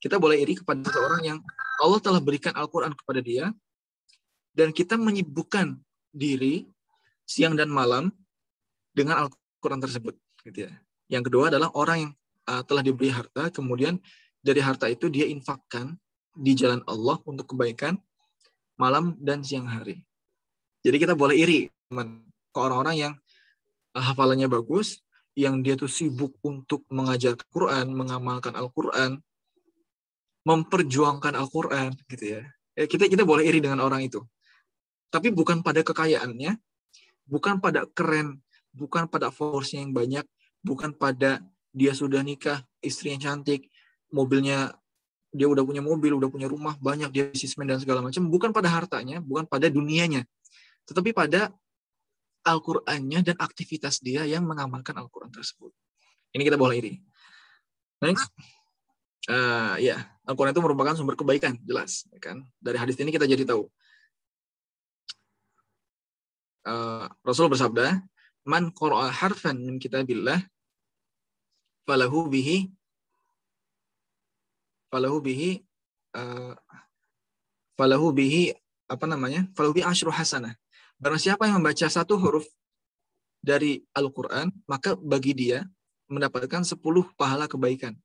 [SPEAKER 1] kita boleh iri kepada seseorang yang Allah telah berikan Al-Quran kepada dia, dan kita menyibukkan diri siang dan malam dengan Al-Quran tersebut. Gitu ya. Yang kedua adalah orang yang telah diberi harta, kemudian dari harta itu dia infakkan di jalan Allah untuk kebaikan malam dan siang hari. Jadi kita boleh iri ke orang-orang yang hafalannya bagus, yang dia tuh sibuk untuk mengajar Al-Quran, mengamalkan Al-Quran, memperjuangkan Al-Quran, gitu ya. Kita boleh iri dengan orang itu. Tapi bukan pada kekayaannya, bukan pada keren, bukan pada followersnya yang banyak, bukan pada dia sudah nikah, istri yang cantik, mobilnya, dia udah punya mobil, udah punya rumah, banyak, dia bisnismen dan segala macam. Bukan pada hartanya, bukan pada dunianya, tetapi pada Al-Qur'annya dan aktivitas dia yang mengamalkan Al-Quran tersebut. Ini kita boleh iri. Next. Ya, Al-Quran itu merupakan sumber kebaikan, jelas. Kan? Dari hadis ini kita jadi tahu. Rasul bersabda, man qara'a harfan min kitabillah falahu bihi asyru hasanah. Barang siapa yang membaca satu huruf dari Al-Quran, maka bagi dia mendapatkan 10 pahala kebaikan.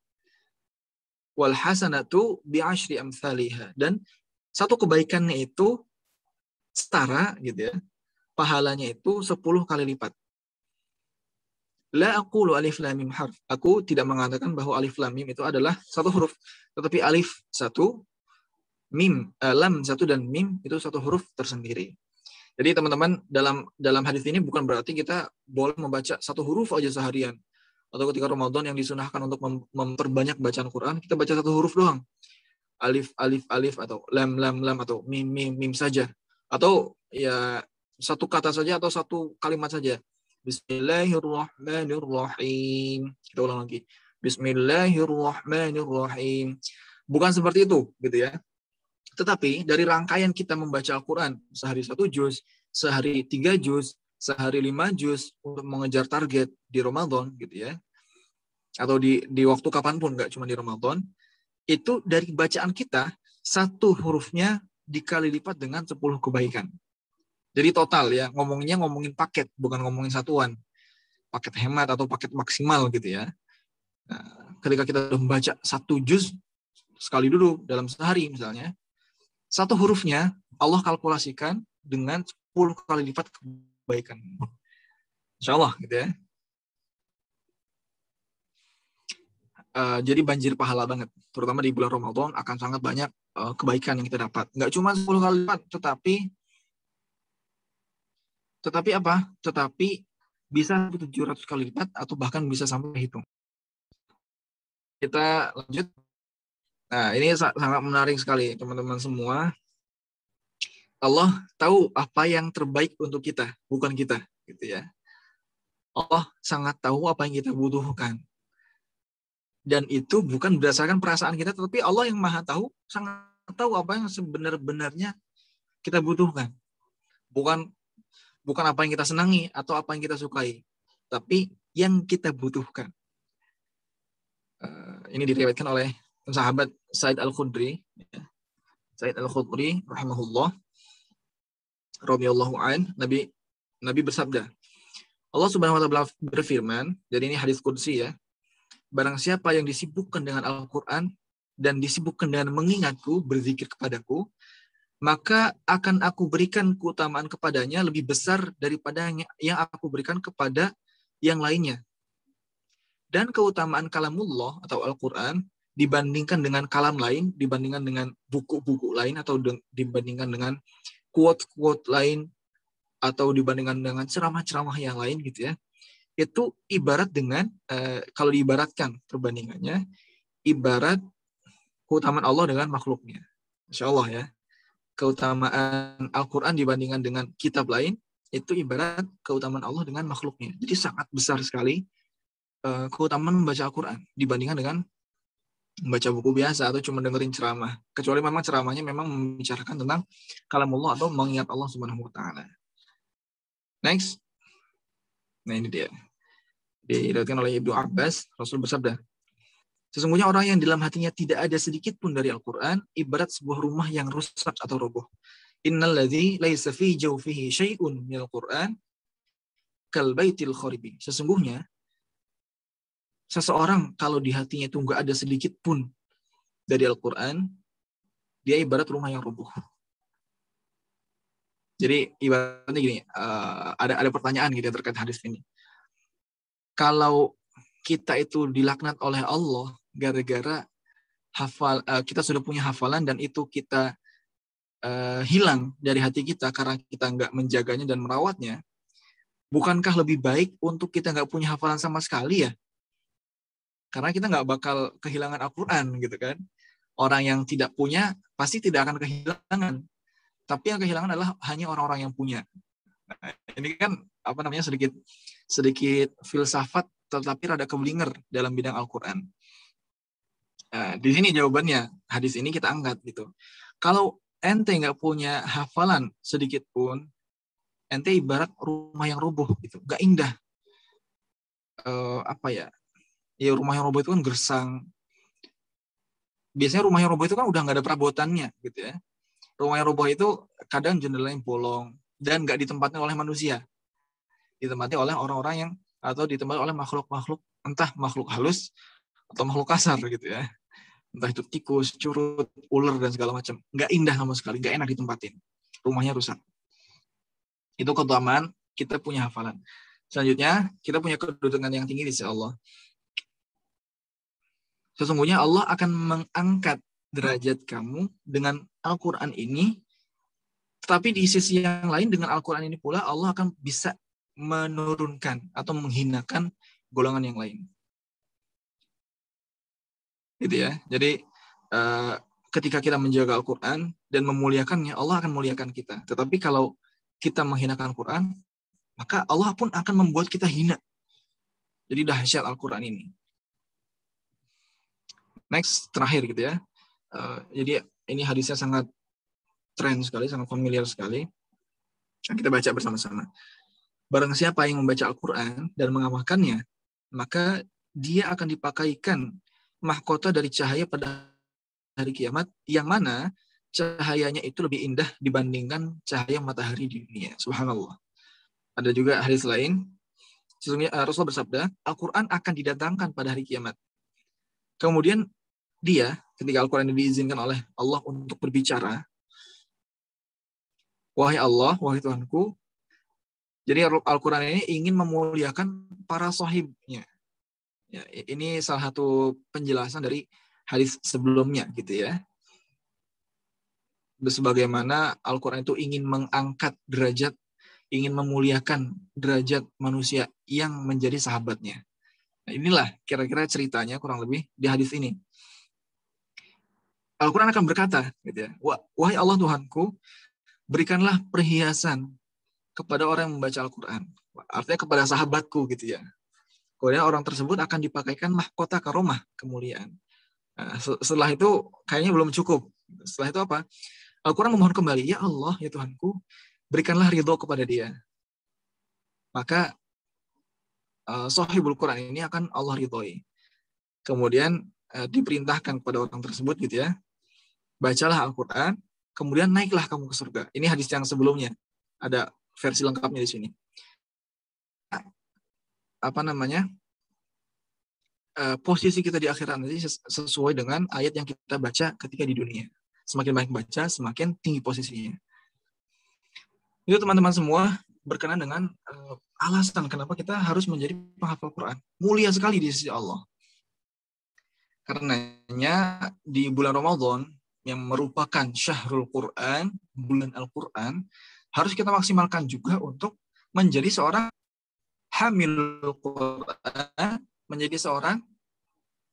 [SPEAKER 1] Wal hasanatu bi asyri amsalihha, dan satu kebaikannya itu setara gitu ya. Pahalanya itu 10 kali lipat. La aqulu alif lam mim harf. Aku tidak mengatakan bahwa alif lam mim itu adalah satu huruf, tetapi alif satu, mim, lam satu, dan mim itu satu huruf tersendiri. Jadi teman-teman, dalam hadis ini bukan berarti kita boleh membaca satu huruf aja seharian. Atau ketika Ramadan yang disunahkan untuk memperbanyak bacaan Quran, kita baca satu huruf doang. Alif, alif, alif, atau lam, lam, lam, atau mim, mim, mim saja. Atau ya satu kata saja atau satu kalimat saja. Bismillahirrahmanirrahim. Kita ulang lagi. Bismillahirrahmanirrahim. Bukan seperti itu, gitu ya. Tetapi dari rangkaian kita membaca Al-Quran, sehari 1 juz, sehari 3 juz, sehari 5 juz, untuk mengejar target di Ramadan, gitu ya, atau di waktu kapanpun, nggak cuma di Ramadan, itu dari bacaan kita, satu hurufnya dikali lipat dengan 10 kebaikan. Jadi total ya, ngomongin paket, bukan ngomongin satuan. Paket hemat atau paket maksimal gitu ya. Nah, ketika kita membaca 1 juz sekali dulu dalam sehari misalnya, satu hurufnya Allah kalkulasikan dengan 10 kali lipat kebaikan. Insya Allah gitu ya. Jadi banjir pahala banget. Terutama di bulan Ramadan akan sangat banyak kebaikan yang kita dapat. Nggak cuma 10 kali lipat, tetapi apa? Tetapi bisa 700 kali lipat atau bahkan bisa sampai hitung. Kita lanjut. Nah, ini sangat menarik sekali teman-teman semua. Allah tahu apa yang terbaik untuk kita, bukan kita, gitu ya. Allah sangat tahu apa yang kita butuhkan. Dan itu bukan berdasarkan perasaan kita, tetapi Allah yang maha tahu, sangat tahu apa yang sebenar-benarnya kita butuhkan. Bukan apa yang kita senangi atau apa yang kita sukai, tapi yang kita butuhkan. Ini diriwayatkan oleh sahabat Sa'id Al-Khudri. Sa'id Al-Khudri rahimahullah, radhiyallahu an, Nabi bersabda, Allah Subhanahu wa taala berfirman, jadi ini hadis qudsi ya. Barang siapa yang disibukkan dengan Al-Qur'an dan disibukkan dengan mengingatku, berzikir kepadaku, maka akan aku berikan keutamaan kepadanya lebih besar daripada yang aku berikan kepada yang lainnya. Dan keutamaan kalamullah atau Al-Qur'an dibandingkan dengan kalam lain, dibandingkan dengan buku-buku lain, atau dibandingkan dengan quote-quote lain, atau dibandingkan dengan ceramah-ceramah yang lain gitu ya, itu ibarat dengan, kalau diibaratkan perbandingannya, ibarat keutamaan Allah dengan makhluknya. Insya Allah ya, keutamaan Al-Quran dibandingkan dengan kitab lain, itu ibarat keutamaan Allah dengan makhluknya. Jadi sangat besar sekali keutamaan membaca Al-Quran dibandingkan dengan membaca buku biasa atau cuma dengerin ceramah. Kecuali memang ceramahnya memang membicarakan tentang kalamullah atau mengingat Allah Subhanahu wa taala. Next. Nah ini dia. Diriwayatkan oleh Ibnu Abbas, Rasul bersabda, sesungguhnya orang yang dalam hatinya tidak ada sedikit pun dari Al-Quran, ibarat sebuah rumah yang rusak atau roboh. Innal ladzi laisa fi jawfihi syai'un minal Qur'an kal baitil kharibi. Sesungguhnya seseorang kalau di hatinya itu enggak ada sedikit pun dari Al-Quran, dia ibarat rumah yang roboh. Jadi ibaratnya gini, ada pertanyaan gitu terkait hadis ini. Kalau kita itu dilaknat oleh Allah gara-gara kita sudah punya hafalan dan itu kita hilang dari hati kita karena kita nggak menjaganya dan merawatnya, bukankah lebih baik untuk kita nggak punya hafalan sama sekali ya? Karena kita nggak bakal kehilangan Al-Quran gitu kan. Orang yang tidak punya pasti tidak akan kehilangan. Tapi yang kehilangan adalah hanya orang-orang yang punya. Nah, ini kan sedikit filsafat tetapi rada keblinger dalam bidang Al-Quran. Nah, di sini jawabannya, hadis ini kita angkat gitu. Kalau ente nggak punya hafalan sedikit pun, ente ibarat rumah yang roboh gitu, nggak indah. Ya rumah yang roboh itu kan gersang. Biasanya rumah yang roboh itu kan udah nggak ada perabotannya gitu ya. Rumah yang roboh itu kadang jendelanya bolong dan nggak ditempatkan oleh manusia, ditempati oleh orang-orang yang, atau ditempati oleh makhluk-makhluk, entah makhluk halus atau makhluk kasar gitu ya, entah itu tikus, curut, ular dan segala macam. Nggak indah sama sekali, nggak enak ditempatin, rumahnya rusak. Itu keutamaan kita punya hafalan. Selanjutnya kita punya kedudukan yang tinggi di sisi Allah. Sesungguhnya Allah akan mengangkat derajat kamu dengan Al-Quran ini, tetapi di sisi yang lain dengan Al-Quran ini pula Allah akan bisa menurunkan atau menghinakan golongan yang lain. Gitu ya. Jadi ketika kita menjaga Al-Quran dan memuliakannya, Allah akan memuliakan kita. Tetapi kalau kita menghinakan Al-Quran, maka Allah pun akan membuat kita hina. Jadi dahsyat Al-Quran ini. Next, terakhir gitu ya. Jadi ini hadisnya sangat tren sekali, sangat familiar sekali. Kita baca bersama-sama. Barang siapa yang membaca Al-Quran dan mengamalkannya, maka dia akan dipakaikan mahkota dari cahaya pada hari kiamat, yang mana cahayanya itu lebih indah dibandingkan cahaya matahari di dunia. Subhanallah. Ada juga hadis lain, sesungguhnya Rasul bersabda, Al-Quran akan didatangkan pada hari kiamat. Kemudian dia, ketika Al-Quran diizinkan oleh Allah untuk berbicara, wahai Allah, wahai Tuhanku, jadi Al-Quran ini ingin memuliakan para sahibnya. Ya, ini salah satu penjelasan dari hadis sebelumnya gitu ya. Sebagaimana Al-Quran itu ingin mengangkat derajat, ingin memuliakan derajat manusia yang menjadi sahabatnya. Nah, inilah kira-kira ceritanya kurang lebih di hadis ini. Al-Quran akan berkata, gitu ya, wahai Allah Tuhanku, berikanlah perhiasan kepada orang yang membaca Al-Quran. artinya kepada sahabatku gitu ya. Kemudian orang tersebut akan dipakaikan mahkota karomah, kemuliaan. Nah, setelah itu kayaknya belum cukup. Setelah itu apa? Al-Quran memohon kembali, ya Allah, ya Tuhanku, berikanlah ridho kepada dia. Maka sahibul Quran ini akan Allah ridhoi. Kemudian diperintahkan kepada orang tersebut gitu ya, bacalah Al-Quran, kemudian naiklah kamu ke surga. Ini hadis yang sebelumnya, ada versi lengkapnya di sini. Apa namanya? Posisi kita di akhirat nanti sesuai dengan ayat yang kita baca ketika di dunia. Semakin banyak baca, semakin tinggi posisinya. Itu teman-teman semua berkenan dengan alasan kenapa kita harus menjadi penghafal Quran. Mulia sekali di sisi Allah. Karenanya di bulan Ramadan yang merupakan syahrul Quran, bulan Al-Quran, harus kita maksimalkan juga untuk menjadi seorang hamil Quran, menjadi seorang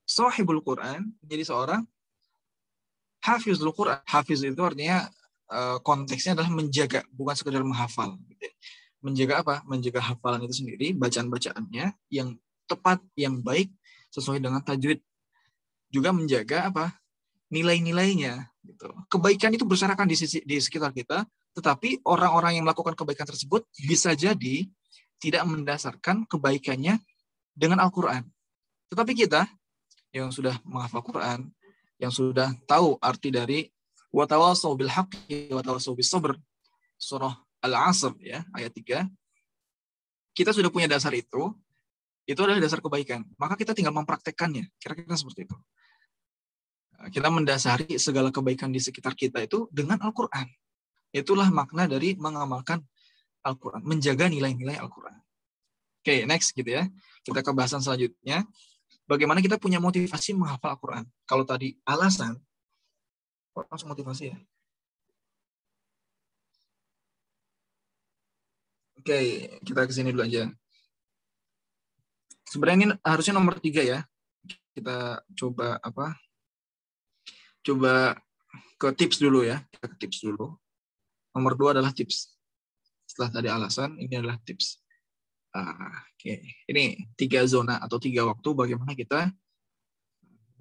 [SPEAKER 1] sahibul Quran, menjadi seorang hafizul Quran. Hafiz itu artinya konteksnya adalah menjaga, bukan sekedar menghafal. Menjaga apa? Menjaga hafalan itu sendiri, bacaan-bacaannya yang tepat, yang baik, sesuai dengan tajwid. Juga menjaga apa? Nilai-nilainya. Gitu. Kebaikan itu berserakan di sekitar kita, tetapi orang-orang yang melakukan kebaikan tersebut bisa jadi tidak mendasarkan kebaikannya dengan Al-Quran. Tetapi kita yang sudah menghafal Quran, yang sudah tahu arti dari wa tawassaw bil haqqi wa tawassaw bis sabr, surah Al-Asr ya, ayat 3. Kita sudah punya dasar itu adalah dasar kebaikan. Maka kita tinggal mempraktekkannya. Kira-kira seperti itu. Kita mendasari segala kebaikan di sekitar kita itu dengan Al-Quran. Itulah makna dari mengamalkan Al-Quran, menjaga nilai-nilai Al-Quran. Oke, next gitu ya. Kita ke bahasan selanjutnya. Bagaimana kita punya motivasi menghafal Al-Quran. Kalau tadi alasan, langsung motivasi ya. Oke, kita ke sini dulu aja. Sebenarnya ini harusnya nomor 3 ya. Kita coba apa? Coba ke tips dulu ya. Kita ke tips dulu. Nomor 2 adalah tips. Setelah tadi alasan, ini adalah tips. Oke. Ini 3 zona atau 3 waktu bagaimana kita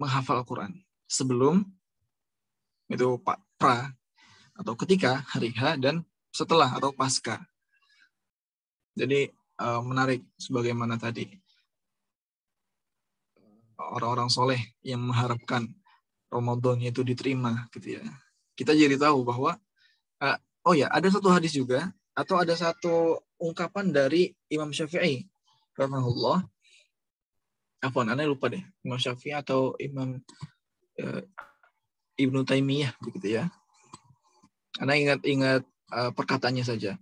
[SPEAKER 1] menghafal Al-Quran. Sebelum itu pra atau ketika hari H dan setelah atau pasca. Jadi menarik sebagaimana tadi orang-orang soleh yang mengharapkan Ramadannya itu diterima gitu ya. Kita jadi tahu bahwa oh ya, ada satu hadis juga atau ada satu ungkapan dari Imam Syafi'i rahimahullah. Aneh lupa deh, Imam Syafi'i atau Imam Ibnu Taimiyah begitu ya. Anda ingat perkataannya saja.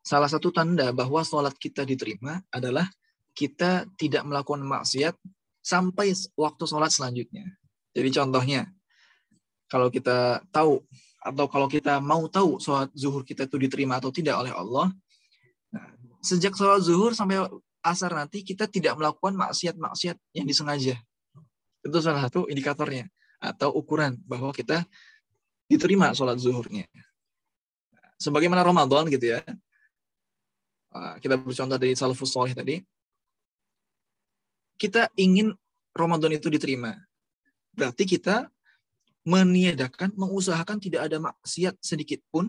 [SPEAKER 1] Salah satu tanda bahwa sholat kita diterima adalah kita tidak melakukan maksiat sampai waktu sholat selanjutnya. Jadi contohnya, kalau kita tahu atau kalau kita mau tahu sholat zuhur kita itu diterima atau tidak oleh Allah, nah, sejak sholat zuhur sampai asar nanti kita tidak melakukan maksiat-maksiat yang disengaja. Itu salah satu indikatornya atau ukuran bahwa kita diterima sholat zuhurnya. Sebagaimana Ramadan gitu ya. Kita bercontoh dari salafus sholih tadi. Kita ingin Ramadan itu diterima. Berarti kita meniadakan, mengusahakan tidak ada maksiat sedikit pun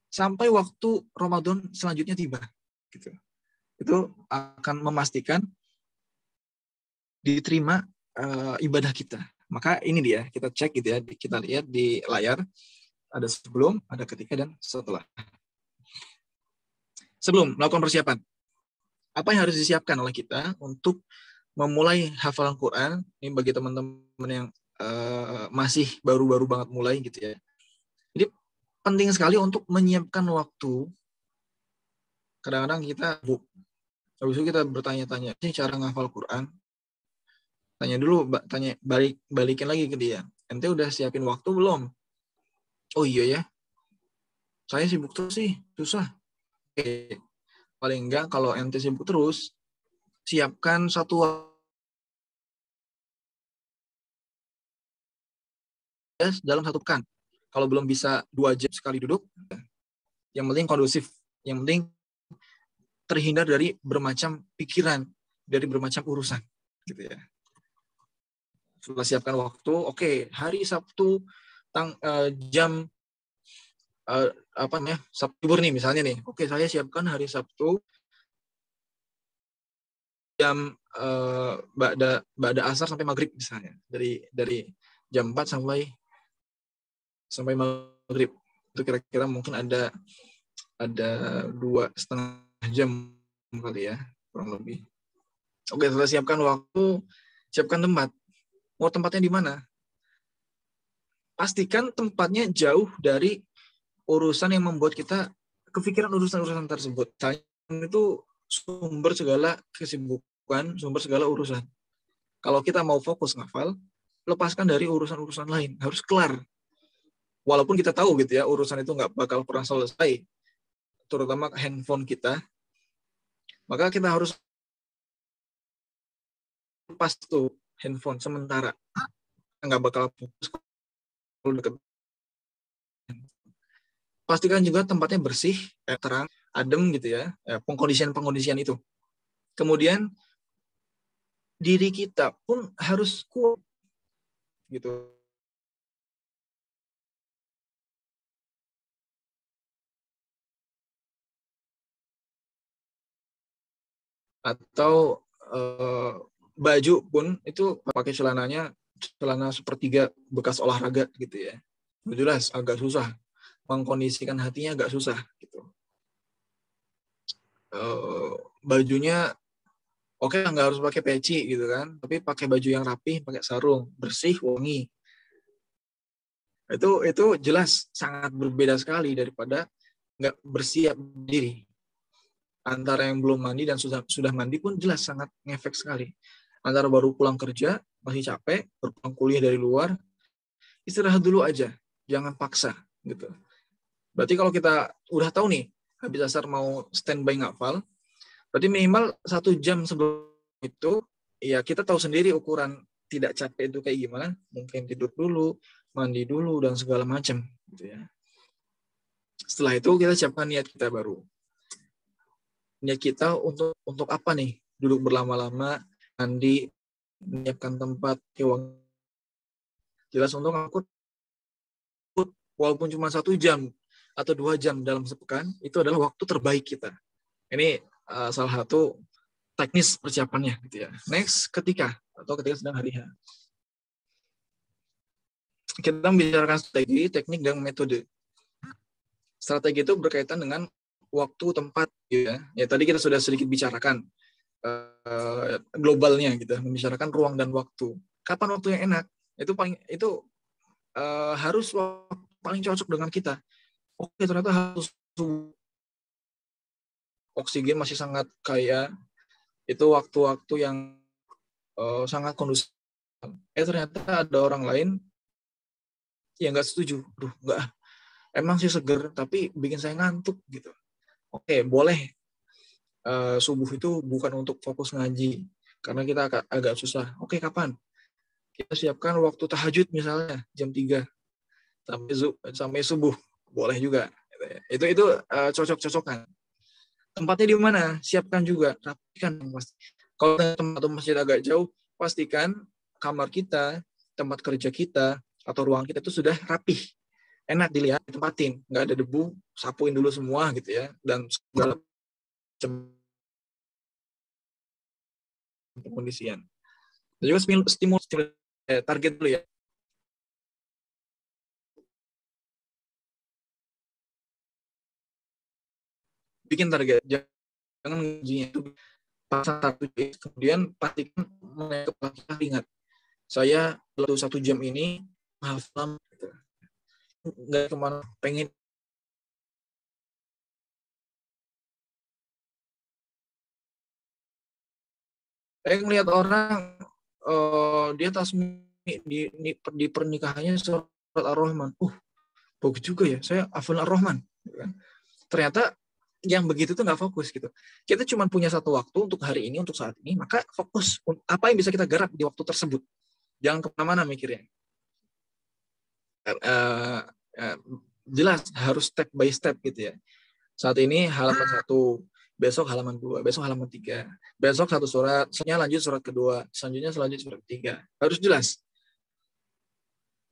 [SPEAKER 1] sampai waktu Ramadan selanjutnya tiba. Gitu. Itu akan memastikan diterima ibadah kita. Maka ini dia, kita cek gitu ya, kita lihat di layar, ada sebelum, ada ketika, dan setelah. Sebelum melakukan persiapan, apa yang harus disiapkan oleh kita untuk memulai hafalan Quran? Ini bagi teman-teman yang masih baru-baru banget mulai gitu ya. Jadi penting sekali untuk menyiapkan waktu. Kadang-kadang kita, habis itu kita bertanya-tanya, ini cara ngafal Quran? Tanya dulu, balikin lagi ke dia. Ente udah siapin waktu belum? Oh iya ya, saya sibuk terus sih, susah. Oke. Paling enggak kalau ente sibuk terus, siapkan satu dalam satu pekan. Kalau belum bisa 2 jam sekali duduk, yang penting kondusif. Yang penting terhindar dari bermacam pikiran, dari bermacam urusan, gitu ya. Sudah siapkan waktu, oke, hari Sabtu jam Sabtu libur nih misalnya nih. Oke, saya siapkan hari Sabtu jam ba'da asar sampai maghrib misalnya. Dari jam 4 sampai maghrib. Itu kira-kira mungkin ada 2,5 jam kali ya, kurang lebih. Oke, setelah siapkan waktu, siapkan tempat. Mau tempatnya di mana? Pastikan tempatnya jauh dari urusan yang membuat kita kepikiran urusan-urusan tersebut. Itu sumber segala kesibukan, sumber segala urusan. Kalau kita mau fokus ngafal, lepaskan dari urusan-urusan lain. Harus kelar. Walaupun kita tahu gitu ya, urusan itu nggak bakal pernah selesai, terutama handphone kita, maka kita harus lepas tuh handphone sementara. Nggak bakal fokus kalau deket. Pastikan juga tempatnya bersih, terang, adem gitu ya, pengkondisian itu. Kemudian diri kita pun harus kuat gitu. Atau baju pun itu pakai celana sepertiga bekas olahraga gitu ya. Jelas agak susah, mengkondisikan hatinya agak susah gitu. Bajunya oke, nggak harus pakai peci gitu kan, tapi pakai baju yang rapi, pakai sarung, bersih, wangi. Itu jelas sangat berbeda sekali daripada nggak bersiap diri. Antara yang belum mandi dan sudah mandi pun jelas sangat ngefek sekali. Antara baru pulang kerja, masih capek, baru pulang kuliah dari luar, istirahat dulu aja, jangan paksa gitu. Berarti kalau kita udah tahu nih, habis asar mau standby ngafal, berarti minimal 1 jam sebelum itu, ya kita tahu sendiri ukuran tidak capek itu kayak gimana. Mungkin tidur dulu, mandi dulu, dan segala macam gitu ya. Setelah itu kita siapkan niat kita baru. Niat kita untuk apa nih? Duduk berlama-lama, mandi, menyiapkan tempat, jelas untuk aku walaupun cuma 1 jam atau 2 jam dalam sepekan, itu adalah waktu terbaik kita. Ini salah satu teknis persiapannya gitu ya. Next, ketika sedang hari H. Kita membicarakan strategi, teknik, dan metode. Strategi itu berkaitan dengan waktu, tempat, gitu ya. Ya tadi kita sudah sedikit bicarakan globalnya gitu, membicarakan ruang dan waktu. Kapan waktu yang enak? Itu harus paling cocok dengan kita. Oke, ternyata harus oksigen masih sangat kaya. Itu waktu-waktu yang sangat kondusif. Ternyata ada orang lain yang nggak setuju. Nggak. Emang sih seger, tapi bikin saya ngantuk gitu. Oke, boleh. Subuh itu bukan untuk fokus ngaji, karena kita agak susah. Oke, kapan? Kita siapkan waktu tahajud misalnya, jam 3 sampai subuh. Boleh juga. Itu cocok-cocokan. Tempatnya di mana? Siapkan juga. Rapikan. Kalau tempat masjid agak jauh, pastikan kamar kita, tempat kerja kita, atau ruang kita itu sudah rapih. Enak dilihat, ditempatin. Nggak ada debu, sapuin dulu semua gitu ya. Dan segala kondisian. Dan juga stimulus target dulu ya. Bikin target, jangan ngajinya itu pasang target, kemudian pastikan kepala kita ingat. Saya dalam 1 jam ini hafal gitu. Nggak cuma pengen ngelihat orang dia tasmi di pernikahannya surat Ar-Rahman. Bagus juga ya, saya hafal Ar-Rahman. Ternyata yang begitu tuh nggak fokus gitu. Kita cuma punya satu waktu untuk hari ini, untuk saat ini, maka fokus apa yang bisa kita garap di waktu tersebut. Jangan kemana-mana mikirnya. Jelas harus step by step gitu ya. Saat ini halaman 1, besok halaman 2, besok halaman 3, besok satu surat, selanjutnya lanjut surat kedua, selanjutnya surat ketiga. Harus jelas.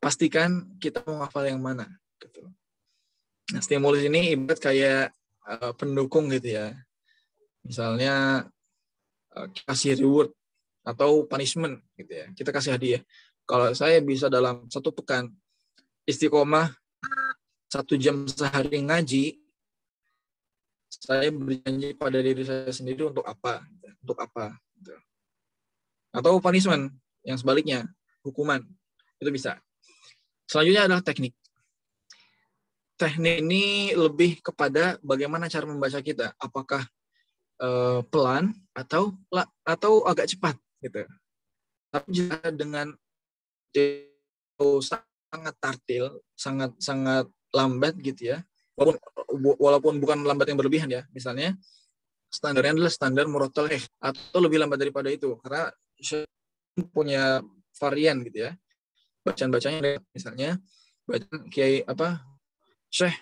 [SPEAKER 1] Pastikan kita mau hafal yang mana. Gitu. Nah, stimulus ini ibarat kayak pendukung gitu ya. Misalnya kasih reward atau punishment gitu ya. Kita kasih hadiah. Kalau saya bisa dalam 1 pekan istiqomah 1 jam sehari ngaji, saya berjanji pada diri saya sendiri untuk apa? Untuk apa? Atau punishment yang sebaliknya, hukuman. Itu bisa. Selanjutnya adalah teknik. Teknik ini lebih kepada bagaimana cara membaca kita. Apakah pelan atau agak cepat gitu. Tapi jika dengan sangat tartil, sangat lambat gitu ya. Walaupun bukan lambat yang berlebihan ya. Misalnya standarnya adalah standar murattal atau lebih lambat daripada itu karena punya varian gitu ya. Bacaan-bacanya misalnya bacaan Kiai Syekh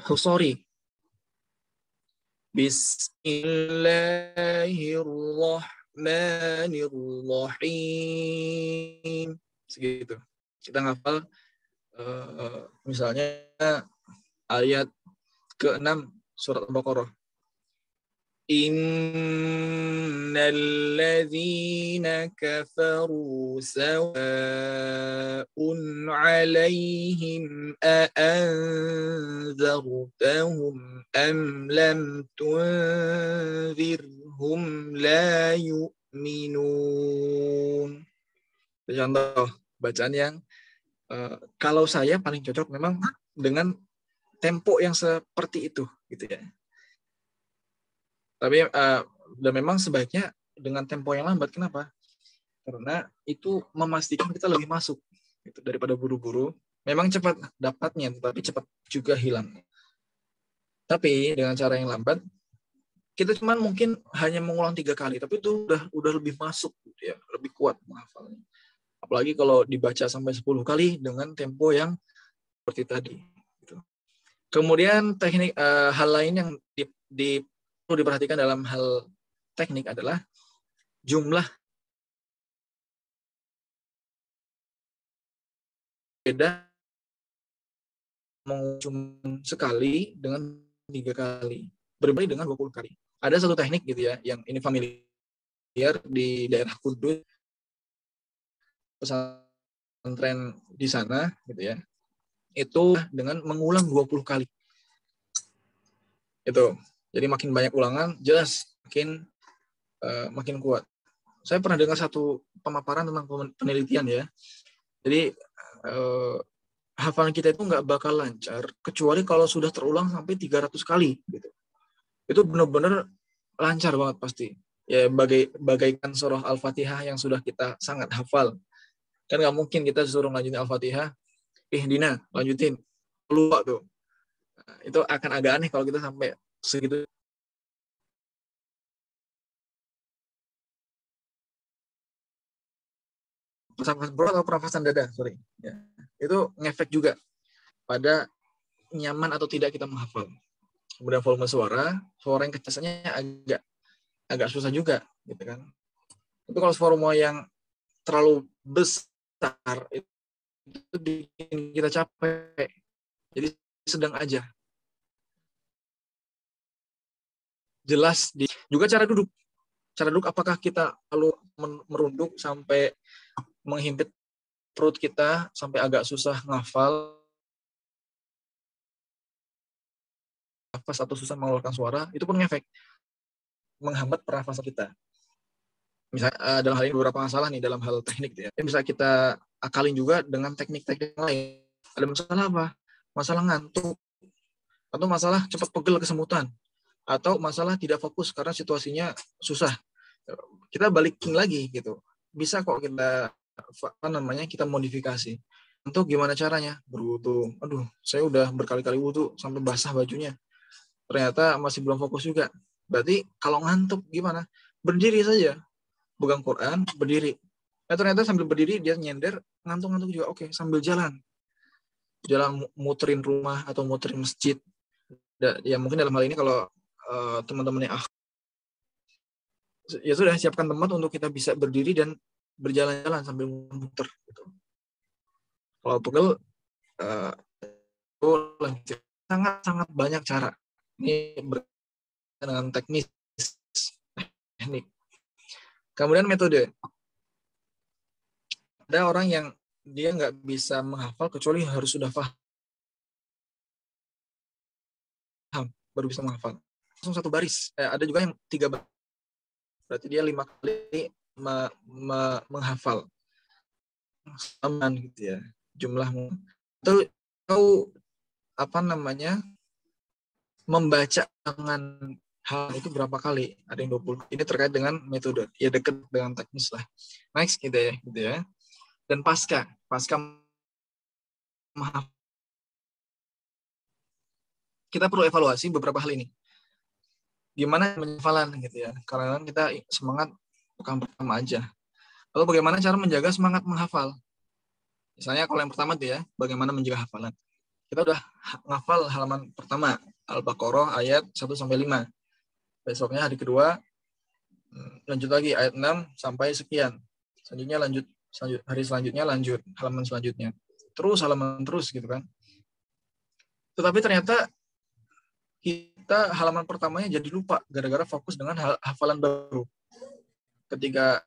[SPEAKER 1] Husori. Bismillahirrahmanirrahim. Segitu. Kita ngafal misalnya ayat ke-6 surat Al-Baqarah. Innal ladzina kafaru sawa'un 'alaihim a'anzartahum am lam tunzirhum la yu'minun. Contoh bacaan yang kalau saya paling cocok memang dengan tempo yang seperti itu gitu ya. Tapi dan memang sebaiknya dengan tempo yang lambat. Kenapa? Karena itu memastikan kita lebih masuk gitu, daripada buru-buru. Memang cepat dapatnya, tetapi cepat juga hilang. Tapi dengan cara yang lambat, kita cuma mungkin hanya mengulang 3 kali, tapi itu udah lebih masuk gitu ya, lebih kuat menghafalnya. Apalagi kalau dibaca sampai 10 kali dengan tempo yang seperti tadi. Gitu. Kemudian teknik hal lain yang perlu diperhatikan dalam hal teknik adalah jumlah beda mengucapkan sekali dengan 3 kali, berbeda dengan 20 kali. Ada satu teknik gitu ya, yang ini familiar di daerah Kudus, pesantren di sana gitu ya. Itu dengan mengulang 20 kali. Itu. Jadi makin banyak ulangan, jelas makin kuat. Saya pernah dengar satu pemaparan tentang penelitian ya. Jadi hafalan kita itu nggak bakal lancar kecuali kalau sudah terulang sampai 300 kali gitu. Itu benar-benar lancar banget pasti. Ya bagaikan surah Al-Fatihah yang sudah kita sangat hafal. Kan nggak mungkin kita suruh lanjutin Al-Fatihah, Ihdina, lanjutin. Lupa tuh. Nah, itu akan agak aneh kalau kita sampai segitu. Pernafasan perut atau pernafasan dada, sorry. Ya. Itu ngefek juga pada nyaman atau tidak kita menghafal. Kemudian volume suara yang kecasannya agak susah juga, gitu kan. Tapi kalau volume yang terlalu besar itu bikin kita capek. Jadi sedang aja. Jelas juga cara duduk. Cara duduk apakah kita lalu merunduk sampai menghimpit perut kita sampai agak susah ngafal nafas atau susah mengeluarkan suara, itu pun ngefek menghambat pernafasan kita. Misalnya dalam hal ini beberapa masalah nih dalam hal teknik ya. Bisa kita akalin juga dengan teknik-teknik lain. Ada masalah apa? Masalah ngantuk atau masalah cepat pegel kesemutan atau masalah tidak fokus karena situasinya susah. Kita balikin lagi gitu. Bisa kok kita kita modifikasi. Untuk gimana caranya? Berwudu. Aduh, saya udah berkali-kali wudu sampai basah bajunya. Ternyata masih belum fokus juga. Berarti kalau ngantuk gimana? Berdiri saja. Pegang Quran, berdiri. Ternyata sambil berdiri dia nyender, ngantuk-ngantuk juga. Oke, sambil jalan. Jalan muterin rumah atau muterin masjid. Ya mungkin dalam hal ini kalau teman-teman yang ya sudah, siapkan tempat untuk kita bisa berdiri dan berjalan-jalan sambil muter gitu. Kalau pegel sangat-sangat banyak cara. Ini dengan teknik. Kemudian metode. Ada orang yang dia nggak bisa menghafal kecuali harus sudah paham, baru bisa menghafal. Langsung satu baris. Ada juga yang 3 baris. Berarti dia 5 kali menghafal. Aman gitu ya. Jumlah atau apa namanya, membaca dengan hal itu berapa kali, ada yang 20. Ini terkait dengan metode, ya dekat dengan teknis lah. Next gitu ya. Dan pasca kita perlu evaluasi beberapa hal ini. Gimana menhafalan gitu ya, karena kita semangat pekan pertama aja. Lalu bagaimana cara menjaga semangat menghafal? Misalnya kalau yang pertama tuh ya, bagaimana menjaga hafalan. Kita udah ngafal halaman pertama, Al-Baqarah ayat 1-5. Besoknya hari kedua, lanjut lagi ayat 6 sampai sekian. Selanjutnya hari selanjutnya lanjut halaman selanjutnya. Terus halaman terus gitu kan. Tetapi ternyata kita halaman pertamanya jadi lupa gara-gara fokus dengan hafalan baru. Ketika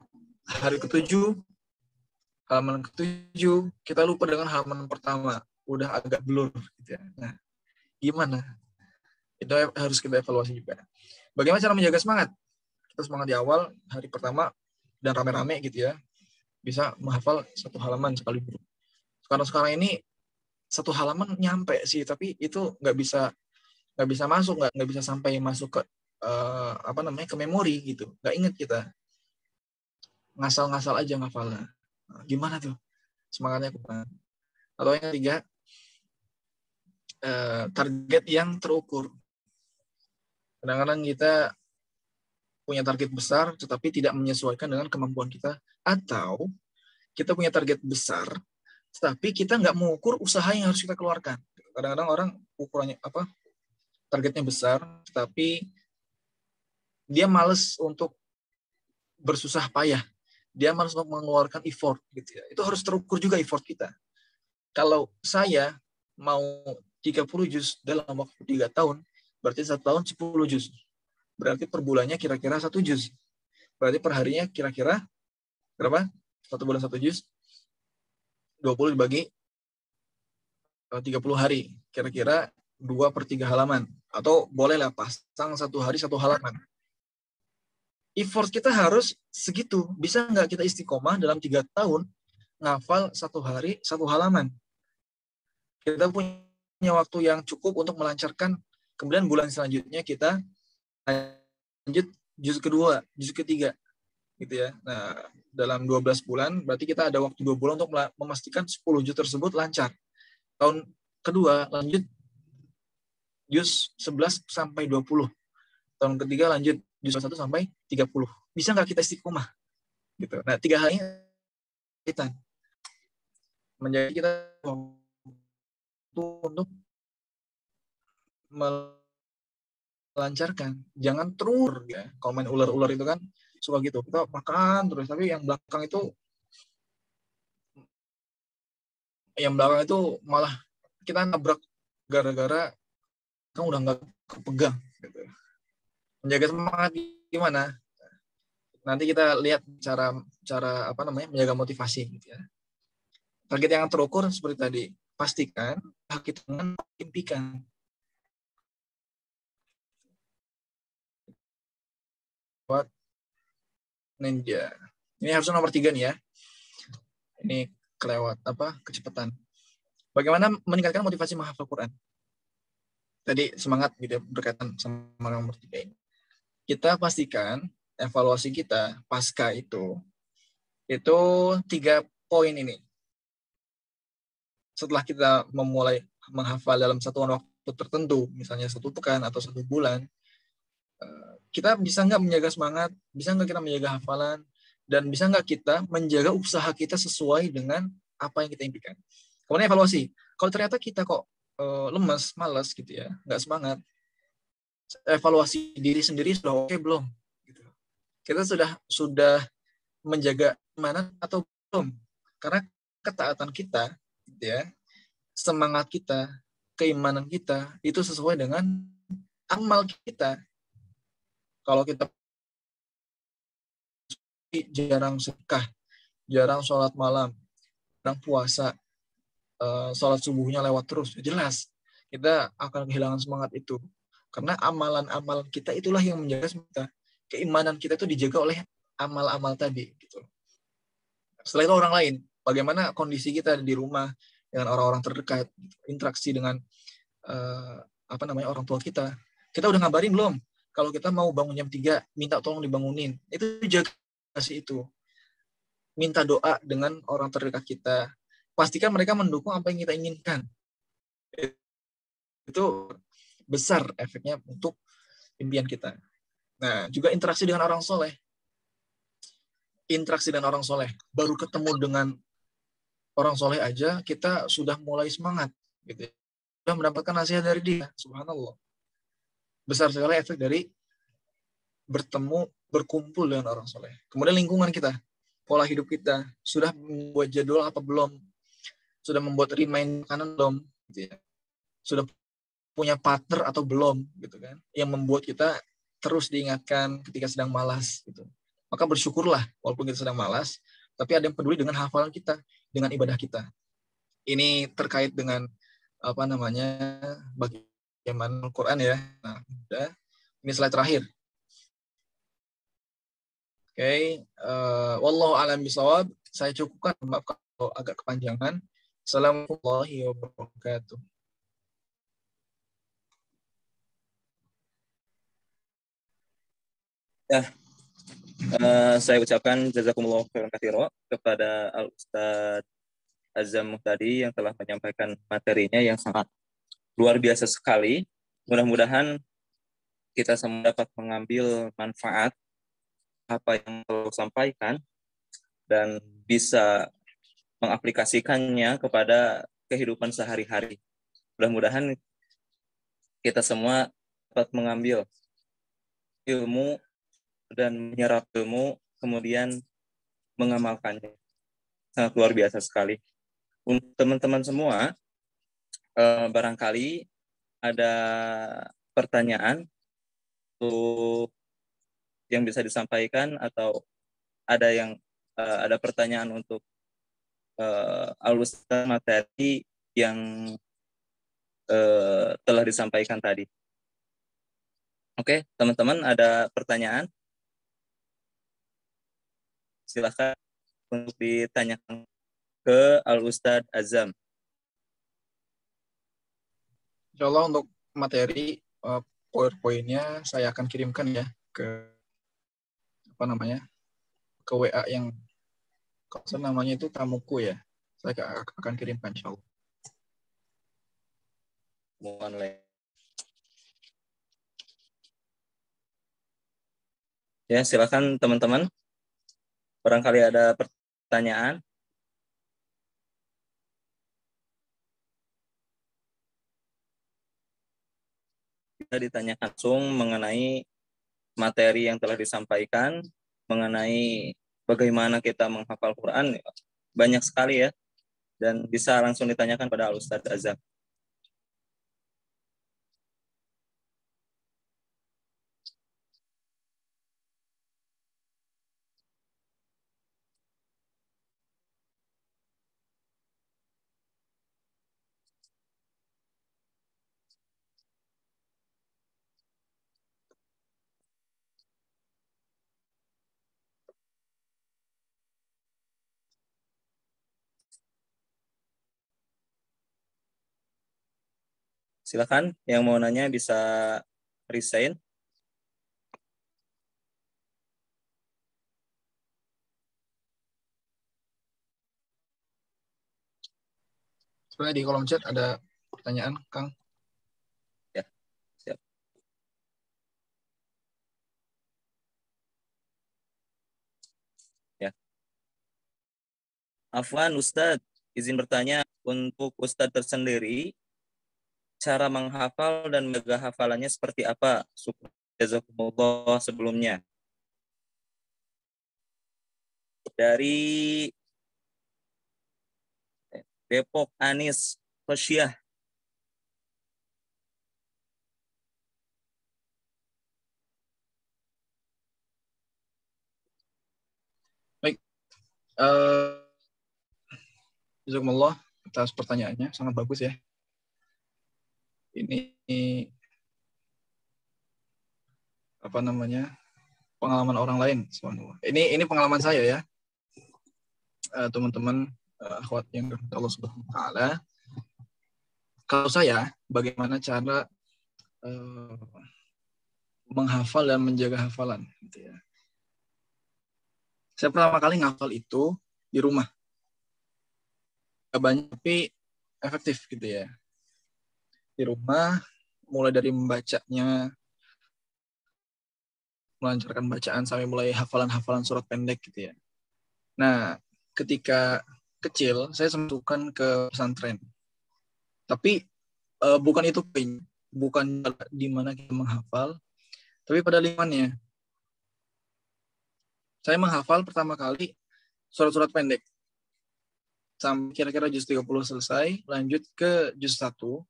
[SPEAKER 1] hari ke-7, halaman ke-7, kita lupa dengan halaman pertama. Udah agak blur gitu ya. Nah, gimana? Itu harus kita evaluasi juga. Bagaimana cara menjaga semangat? Kita semangat di awal, hari pertama, dan rame-rame gitu ya. Bisa menghafal 1 halaman sekali. Sekarang ini 1 halaman nyampe sih, tapi itu nggak bisa masuk, nggak bisa sampai masuk ke ke memori gitu. Nggak inget kita. Ngasal-ngasal aja ngafalnya. Nah, gimana tuh semangatnya kurang? Atau yang ketiga, target yang terukur. Kadang-kadang kita punya target besar, tetapi tidak menyesuaikan dengan kemampuan kita. Atau kita punya target besar, tetapi kita nggak mengukur usaha yang harus kita keluarkan. Kadang-kadang orang ukurannya targetnya besar, tetapi dia malas untuk bersusah payah. Dia malas untuk mengeluarkan effort. Gitu ya. Itu harus terukur juga effort kita. Kalau saya mau 30 juz dalam waktu 3 tahun, berarti 1 tahun 10 juz. Berarti per bulannya kira-kira 1 juz. Berarti per harinya kira-kira berapa? 1 bulan 1 juz. 20 dibagi 30 hari. Kira-kira 2/3 halaman. Atau bolehlah pasang 1 hari 1 halaman. Effort kita harus segitu. Bisa nggak kita istiqomah dalam 3 tahun ngafal 1 hari 1 halaman? Kita punya waktu yang cukup untuk melancarkan. Kemudian bulan selanjutnya kita lanjut juz kedua, juz ketiga. Gitu ya. Nah, dalam 12 bulan, berarti kita ada waktu 2 bulan untuk memastikan 10 juz tersebut lancar. Tahun kedua, lanjut juz 11 sampai 20. Tahun ketiga, lanjut juz 1 sampai 30. Bisa nggak kita istiqomah? Gitu. Nah, 3 hal ini kita menjadi kita untuk melancarkan. Jangan terus ya. Kalau main ular-ular itu kan suka gitu. Kita makan terus, tapi yang belakang itu malah kita nabrak gara-gara kan udah nggak kepegang. Gitu. Menjaga semangat gimana? Nanti kita lihat cara menjaga motivasi gitu ya. Target yang terukur seperti tadi. Pastikan kita impikan. Buat ninja. Ini harusnya nomor 3 nih ya. Ini kelewat kecepatan. Bagaimana meningkatkan motivasi menghafal Quran? Tadi semangat gitu berkaitan sama nomor 3 ini. Kita pastikan evaluasi kita pasca itu 3 poin ini. Setelah kita memulai menghafal dalam satuan waktu tertentu, misalnya 1 pekan atau 1 bulan, kita bisa nggak menjaga semangat, bisa nggak kita menjaga hafalan, dan bisa nggak kita menjaga usaha kita sesuai dengan apa yang kita impikan. Kemudian evaluasi. Kalau ternyata kita kok lemas, malas gitu ya, nggak semangat, evaluasi diri sendiri sudah oke belum? Gitu. Kita sudah menjaga mana atau belum? Karena ketaatan kita, gitu ya, semangat kita, keimanan kita itu sesuai dengan amal kita. Kalau kita jarang sedekah, jarang sholat malam, jarang puasa, sholat subuhnya lewat terus, jelas kita akan kehilangan semangat itu. Karena amalan-amalan kita itulah yang menjaga kita. Keimanan kita itu dijaga oleh amal-amal tadi. Gitu. Setelah itu orang lain, bagaimana kondisi kita di rumah dengan orang-orang terdekat, interaksi dengan orang tua kita. Kita udah ngabarin belum? Kalau kita mau bangun jam 3, minta tolong dibangunin. Itu jaga kasih itu. Minta doa dengan orang terdekat kita. Pastikan mereka mendukung apa yang kita inginkan. Itu besar efeknya untuk impian kita. Nah, juga interaksi dengan orang soleh. Interaksi dengan orang soleh. Baru ketemu dengan orang soleh aja, kita sudah mulai semangat. Gitu. Sudah mendapatkan nasihat dari dia. Subhanallah. Besar sekali efek dari berkumpul dengan orang soleh. Kemudian lingkungan kita, pola hidup kita, sudah membuat jadwal apa belum? Sudah membuat remind makanan belum? Gitu ya. Sudah punya partner atau belum? Gitu kan? Yang membuat kita terus diingatkan ketika sedang malas. Gitu. Maka bersyukurlah, walaupun kita sedang malas, tapi ada yang peduli dengan hafalan kita, dengan ibadah kita. Ini terkait dengan bagaimana Al-Quran ya. Nah, udah. Ini slide terakhir. Oke, wallahu a'lam bishawab. Saya cukupkan, maaf kalau agak kepanjangan. Assalamualaikum warahmatullahi wabarakatuh.
[SPEAKER 3] Ya, saya ucapkan jazakumullah khairan katsira kepada Al-Ustaz Azam tadi yang telah menyampaikan materinya yang sangat luar biasa sekali. Mudah-mudahan kita semua dapat mengambil manfaat apa yang telah sampaikan dan bisa mengaplikasikannya kepada kehidupan sehari-hari. Mudah-mudahan kita semua dapat mengambil ilmu dan menyerap ilmu, kemudian mengamalkannya. Sangat luar biasa sekali. Untuk teman-teman semua, barangkali ada pertanyaan untuk yang bisa disampaikan atau ada pertanyaan untuk Al-Ustaz materi yang telah disampaikan tadi. Oke, teman-teman ada pertanyaan? Silakan untuk ditanyakan ke Al-Ustaz Azam.
[SPEAKER 1] Insya Allah untuk materi PowerPoint-nya saya akan kirimkan ya ke ke WA yang kalau namanya itu Tamuku ya. Saya akan kirimkan insya Allah.
[SPEAKER 3] Ya, silakan teman-teman. Barangkali ada pertanyaan. Kita ditanyakan langsung mengenai materi yang telah disampaikan, mengenai bagaimana kita menghafal Quran, banyak sekali ya, dan bisa langsung ditanyakan pada Al-Ustaz Azam. Silakan yang mau nanya bisa resign.
[SPEAKER 1] Sebenarnya di kolom chat ada pertanyaan, Kang.
[SPEAKER 3] Ya, siap. Ya. Afwan Ustadz, izin bertanya untuk Ustadz tersendiri, cara menghafal dan menjaga hafalannya seperti apa? Syukur jazakumullah sebelumnya. Dari Depok, Anis Khosyah.
[SPEAKER 1] Baik. Jazakumullah atas pertanyaannya, sangat bagus ya. Ini apa namanya, pengalaman orang lain. Ini pengalaman saya ya, teman-teman, akhwat yang dirahmati Allah Subhanahu Wa Taala. Kalau saya, bagaimana cara menghafal dan menjaga hafalan, gitu ya. Saya pertama kali ngafal itu di rumah, gak banyak tapi efektif gitu ya. Di rumah, mulai dari membacanya, melancarkan bacaan sampai mulai hafalan-hafalan surat pendek gitu ya. Nah, ketika kecil saya sembuhkan ke pesantren. Tapi bukan itu poin, bukan di mana kita menghafal, tapi pada limannya. Saya menghafal pertama kali surat-surat pendek. Sampai kira-kira juz 30 selesai, lanjut ke juz 1.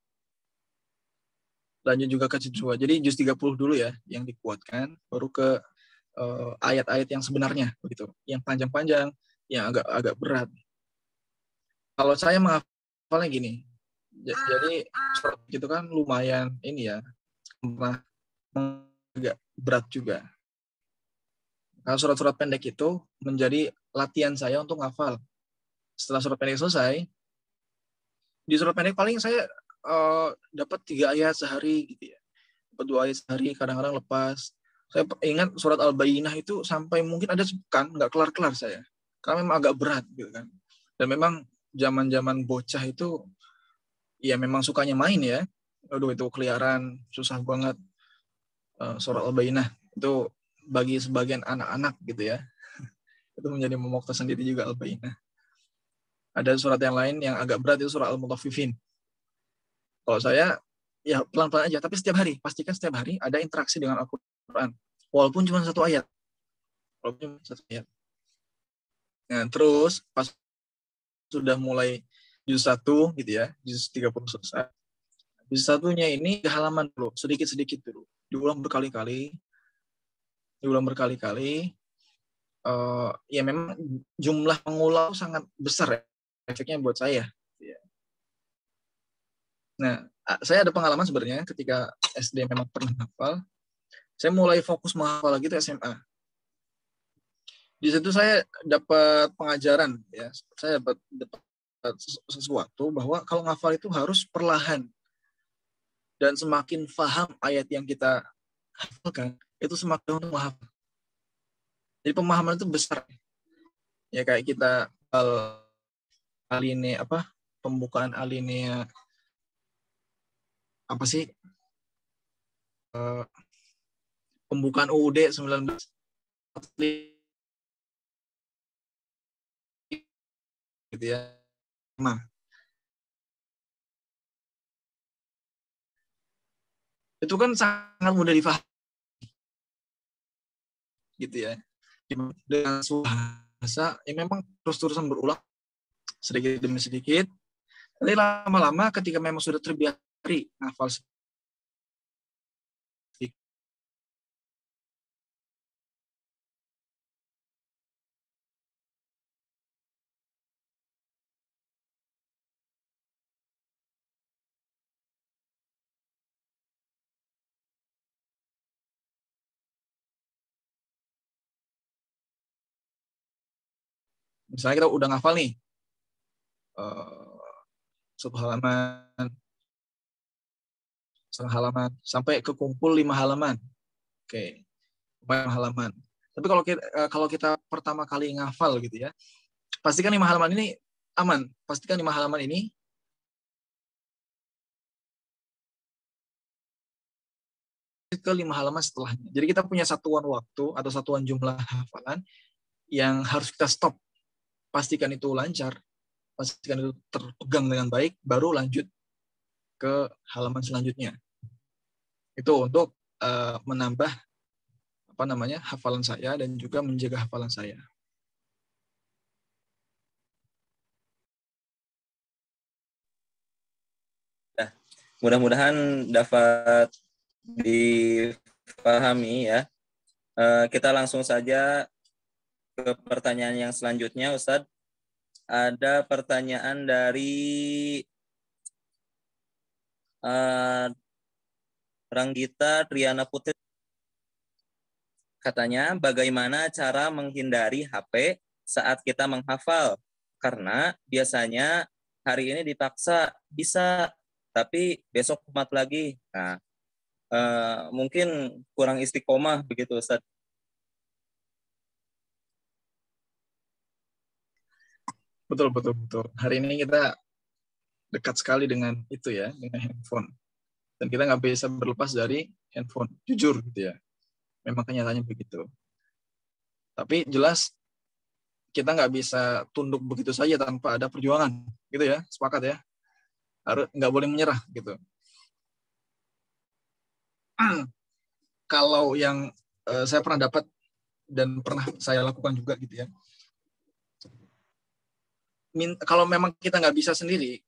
[SPEAKER 1] Lanjut juga ke juz 2. Jadi juz 30 dulu ya yang dikuatkan, baru ke ayat-ayat yang sebenarnya begitu, yang panjang-panjang, yang agak berat. Kalau saya menghafalnya gini, jadi surat itu kan lumayan ini ya, agak berat juga. Kalau surat-surat pendek itu menjadi latihan saya untuk menghafal. Setelah surat pendek selesai, di surat pendek paling saya dapat 3 ayat sehari gitu ya, dapat 2 ayat sehari, kadang-kadang lepas. Saya ingat surat Al-Bayyinah itu sampai mungkin ada sepekan nggak kelar-kelar saya, karena memang agak berat gitu kan. Dan memang zaman-zaman bocah itu ya memang sukanya main ya. Aduh, itu keliaran, susah banget. Surat Al-Bayyinah itu bagi sebagian anak-anak gitu ya, itu menjadi momok tersendiri juga Al-Bayyinah. Ada surat yang lain yang agak berat, itu surat Al-Mutaffifin. Kalau saya ya pelan-pelan aja, tapi setiap hari, pastikan setiap hari ada interaksi dengan Al-Quran, walaupun cuma 1 ayat. Walaupun 1 ayat. Nah, terus pas sudah mulai juz 1 gitu ya, juz 30 selesai. Juz 1-nya ini ke halaman dulu, sedikit-sedikit dulu. Diulang berkali-kali. Ya memang jumlah mengulang sangat besar ya, efeknya buat saya. Nah, saya ada pengalaman sebenarnya ketika SD memang pernah hafal. Saya mulai fokus menghafal lagi itu SMA. Di situ saya dapat pengajaran ya. Saya dapat sesuatu bahwa kalau ngafal itu harus perlahan. Dan semakin paham ayat yang kita hafalkan, itu semakin untuk menghafal. Jadi pemahaman itu besar. Ya kayak kita alinea apa? Pembukaan alinea apa sih? Pembukaan UUD 19 gitu ya. Nah, itu kan sangat mudah difahami gitu ya. Dengan bahasa yang memang terus-terusan berulang sedikit demi sedikit. Tapi lama-lama ketika memang sudah terbiasa hafal misalnya kita udah ngafal nih 1 halaman, 1 halaman, sampai ke kumpul 5 halaman. Oke, 5 halaman. Tapi kalau kita pertama kali ngafal gitu ya, pastikan 5 halaman ini aman. Pastikan 5 halaman ini ke 5 halaman setelahnya. Jadi kita punya satuan waktu atau satuan jumlah hafalan yang harus kita stop. Pastikan itu lancar, pastikan itu terpegang dengan baik, baru lanjut ke halaman selanjutnya. Itu untuk menambah hafalan saya dan juga menjaga hafalan saya.
[SPEAKER 3] Nah, mudah-mudahan dapat dipahami ya. Kita langsung saja ke pertanyaan yang selanjutnya, Ustadz. Ada pertanyaan dari Ranggita Triana Putri. Katanya, bagaimana cara menghindari HP saat kita menghafal? Karena biasanya hari ini dipaksa bisa, tapi besok kumat lagi. Nah, mungkin kurang istiqomah begitu, Ustaz.
[SPEAKER 1] Betul. Hari ini kita dekat sekali dengan itu ya, dengan handphone. Dan kita nggak bisa berlepas dari handphone, jujur gitu ya. Memang kenyataannya begitu. Tapi jelas kita nggak bisa tunduk begitu saja tanpa ada perjuangan, gitu ya, sepakat ya. Harus nggak boleh menyerah gitu. Kalau yang saya pernah dapat dan pernah saya lakukan juga gitu ya. Kalau memang kita nggak bisa sendiri,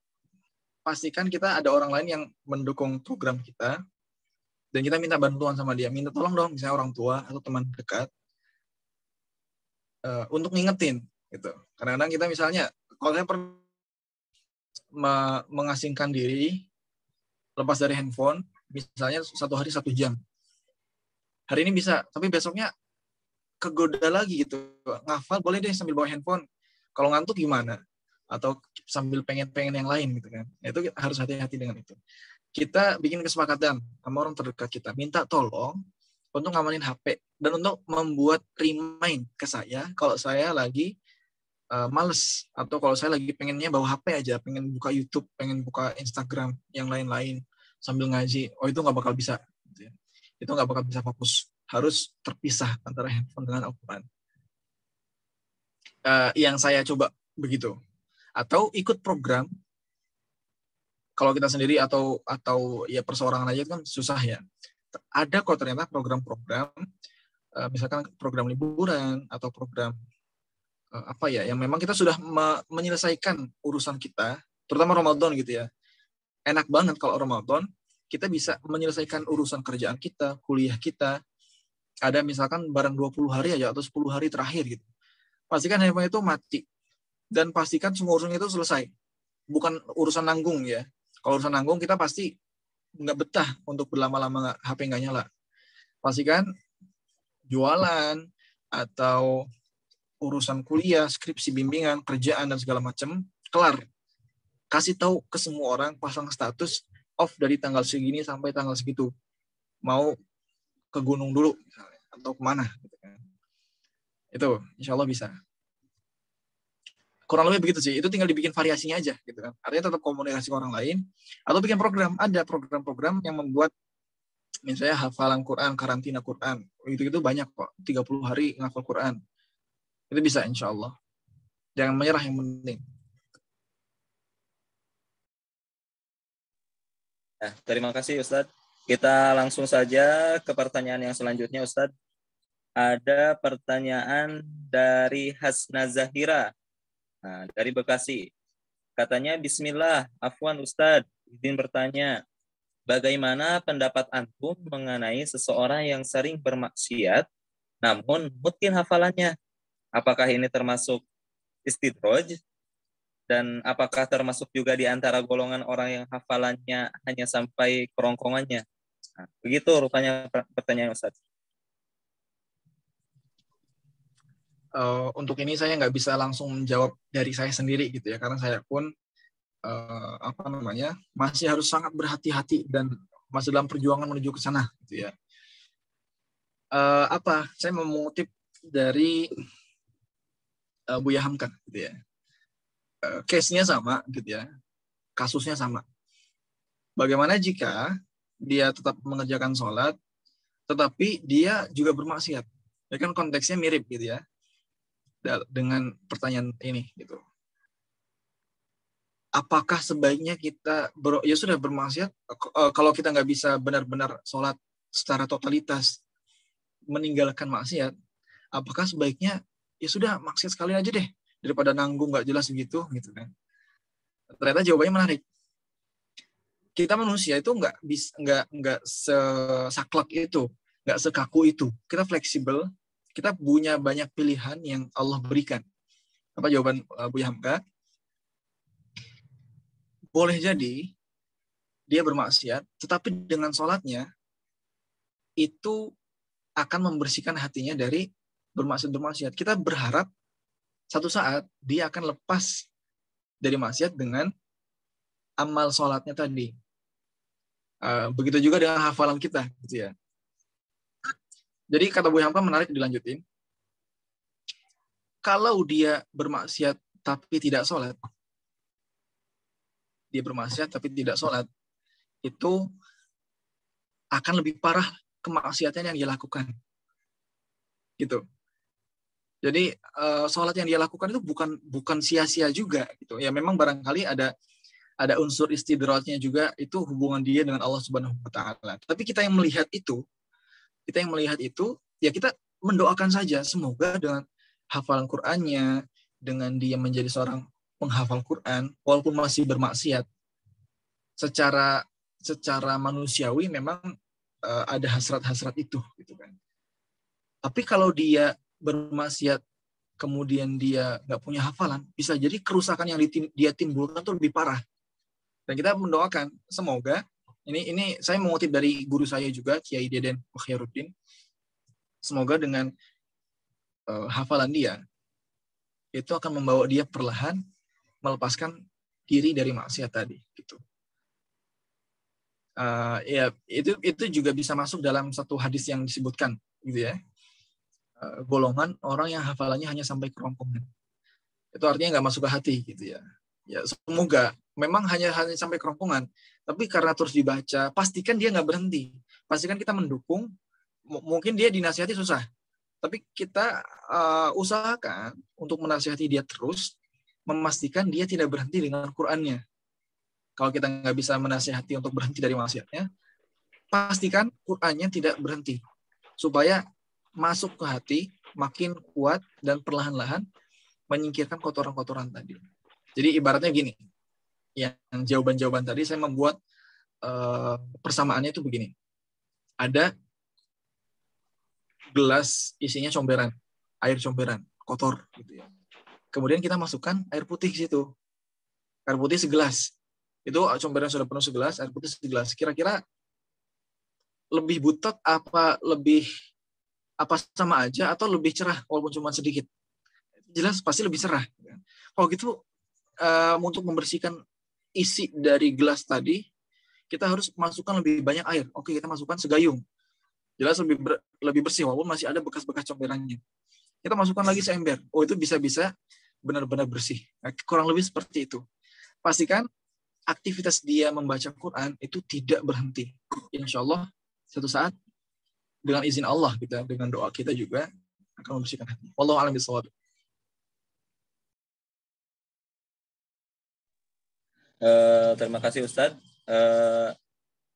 [SPEAKER 1] pastikan kita ada orang lain yang mendukung program kita dan kita minta bantuan sama dia. Minta tolong dong, misalnya orang tua atau teman dekat untuk ngingetin gitu. Kadang-kadang kita misalnya, kalau saya pernah mengasingkan diri lepas dari handphone, misalnya 1 hari 1 jam. Hari ini bisa, tapi besoknya kegoda lagi gitu. Ngafal boleh deh sambil bawa handphone. Kalau ngantuk gimana? Atau sambil pengen yang lain gitu kan. Itu harus hati-hati dengan itu. Kita bikin kesepakatan sama orang terdekat kita. Minta tolong untuk ngamanin HP. Dan untuk membuat remind ke saya kalau saya lagi males. Atau kalau saya lagi pengennya bawa HP aja. Pengen buka YouTube, pengen buka Instagram, yang lain-lain. Sambil ngaji. Oh itu nggak bakal bisa. Gitu ya. Itu nggak bakal bisa fokus. Harus terpisah antara handphone dengan Al-Quran. Yang saya coba begitu. Atau ikut program, kalau kita sendiri atau ya perseorangan aja kan susah ya. Ada kok ternyata program-program, misalkan program liburan atau program yang memang kita sudah menyelesaikan urusan kita, terutama Ramadan gitu ya. Enak banget kalau Ramadan kita bisa menyelesaikan urusan kerjaan kita, kuliah kita. Ada misalkan barang 20 hari aja atau 10 hari terakhir gitu. Pastikan handphone itu mati. Dan pastikan semua urusan itu selesai. Bukan urusan nanggung ya. Kalau urusan nanggung kita pasti nggak betah untuk berlama-lama HP nggak nyala. Pastikan jualan atau urusan kuliah, skripsi, bimbingan, kerjaan, dan segala macam, kelar. Kasih tahu ke semua orang, pasang status off dari tanggal segini sampai tanggal segitu. Mau ke gunung dulu, misalnya, atau kemana. Gitu kan. Itu, insya Allah bisa. Kurang lebih begitu sih. Itu tinggal dibikin variasinya aja gitu kan. Artinya tetap komunikasi ke orang lain atau bikin program. Ada program-program yang membuat misalnya hafalan Quran, karantina Quran. Itu banyak kok. 30 hari ngafal Quran. Itu bisa insya Allah. Jangan menyerah yang penting.
[SPEAKER 3] Nah, terima kasih Ustadz. Kita langsung saja ke pertanyaan yang selanjutnya Ustadz. Ada pertanyaan dari Hasna Zahira. Nah, dari Bekasi. Katanya, Bismillah, afwan Ustadz, izin bertanya, bagaimana pendapat antum mengenai seseorang yang sering bermaksiat, namun mungkin hafalannya? Apakah ini termasuk istidraj? Dan apakah termasuk juga di antara golongan orang yang hafalannya hanya sampai kerongkongannya? Nah, begitu rupanya pertanyaan Ustadz.
[SPEAKER 1] Untuk ini saya nggak bisa langsung menjawab dari saya sendiri gitu ya, karena saya pun masih harus sangat berhati-hati dan masih dalam perjuangan menuju ke sana gitu ya. Saya mau mengutip dari Buya Hamka gitu ya. Case-nya sama gitu ya, kasusnya sama. Bagaimana jika dia tetap mengerjakan sholat, tetapi dia juga bermaksiat? Ya kan konteksnya mirip gitu ya dengan pertanyaan ini gitu. apakah sebaiknya kita ya sudah bermaksiat, kalau kita nggak bisa benar-benar sholat secara totalitas meninggalkan maksiat, apakah sebaiknya ya sudah maksiat sekali aja deh daripada nanggung nggak jelas gitu kan. Ternyata jawabannya menarik. Kita manusia itu nggak sesaklek itu, nggak sekaku itu. Kita fleksibel, kita punya banyak pilihan yang Allah berikan. Apa jawaban Buya Hamka? Boleh jadi dia bermaksiat, tetapi dengan sholatnya itu akan membersihkan hatinya dari bermaksiat. Kita berharap satu saat dia akan lepas dari maksiat dengan amal sholatnya tadi. Begitu juga dengan hafalan kita, gitu ya. Jadi kata Bu Hamka menarik dilanjutin. Kalau dia bermaksiat tapi tidak sholat, itu akan lebih parah kemaksiatan yang dia lakukan. Gitu. Jadi sholat yang dia lakukan itu bukan sia-sia juga, gitu. Ya memang barangkali ada unsur istidraknya juga, itu hubungan dia dengan Allah Subhanahu wa taala. Tapi kita yang melihat itu, ya kita mendoakan saja semoga dengan hafalan Qur'annya, dengan dia menjadi seorang penghafal Quran walaupun masih bermaksiat, secara manusiawi memang ada hasrat-hasrat itu, gitu kan. Tapi kalau dia bermaksiat kemudian dia nggak punya hafalan, bisa jadi kerusakan yang dia timbulkan itu lebih parah. Dan kita mendoakan semoga, ini saya mengutip dari guru saya juga, Kiai Deden Khairuddin, semoga dengan hafalan dia itu akan membawa dia perlahan melepaskan diri dari maksiat tadi, gitu. Ya itu juga bisa masuk dalam satu hadis yang disebutkan, gitu ya. Golongan orang yang hafalannya hanya sampai kerongkongan. Itu artinya nggak masuk ke hati, gitu ya. Ya semoga memang hanya sampai kerongkongan, tapi karena terus dibaca, pastikan dia nggak berhenti. Pastikan kita mendukung. Mungkin dia dinasihati susah, tapi kita usahakan untuk menasihati dia terus, memastikan dia tidak berhenti dengan Qur'annya. Kalau kita nggak bisa menasihati untuk berhenti dari maksiatnya, pastikan Qur'annya tidak berhenti, supaya masuk ke hati, makin kuat, dan perlahan-lahan menyingkirkan kotoran-kotoran tadi. Jadi ibaratnya gini, yang jawaban-jawaban tadi saya membuat persamaannya itu begini. Ada gelas isinya comberan, air comberan, kotor, gitu ya. Kemudian kita masukkan air putih ke situ. Air putih segelas. Itu comberan sudah penuh segelas, air putih segelas. Kira-kira lebih butek apa sama aja atau lebih cerah walaupun cuma sedikit? Jelas pasti lebih cerah. Kalau gitu untuk membersihkan isi dari gelas tadi, kita harus masukkan lebih banyak air. Oke, kita masukkan segayung. Jelas lebih bersih walaupun masih ada bekas-bekas comberannya. Kita masukkan lagi seember. Oh, itu bisa-bisa benar-benar bersih. Nah, kurang lebih seperti itu. Pastikan aktivitas dia membaca Quran itu tidak berhenti. Insya Allah suatu saat dengan izin Allah kita, dengan doa kita juga akan membersihkan hati. Wallahu a'lam bishawab.
[SPEAKER 3] Terima kasih Ustadz.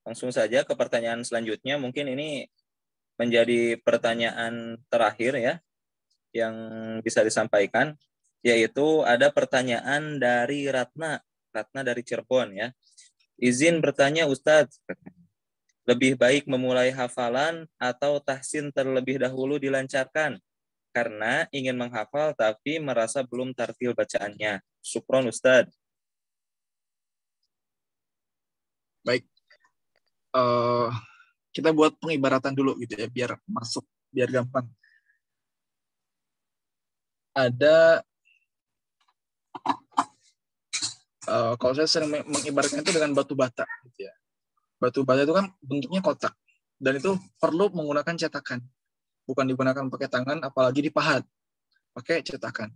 [SPEAKER 3] Langsung saja ke pertanyaan selanjutnya. Mungkin ini menjadi pertanyaan terakhir ya yang bisa disampaikan, yaitu ada pertanyaan dari Ratna dari Cirebon ya. Izin bertanya Ustadz, lebih baik memulai hafalan atau tahsin terlebih dahulu dilancarkan karena ingin menghafal tapi merasa belum tartil bacaannya. Syukron Ustadz.
[SPEAKER 1] Baik, kita buat pengibaratan dulu gitu ya, biar masuk, biar gampang. Ada, kalau saya sering mengibaratkan itu dengan batu bata gitu ya. Batu bata itu kan bentuknya kotak, dan itu perlu menggunakan cetakan, bukan digunakan pakai tangan, apalagi dipahat pakai cetakan.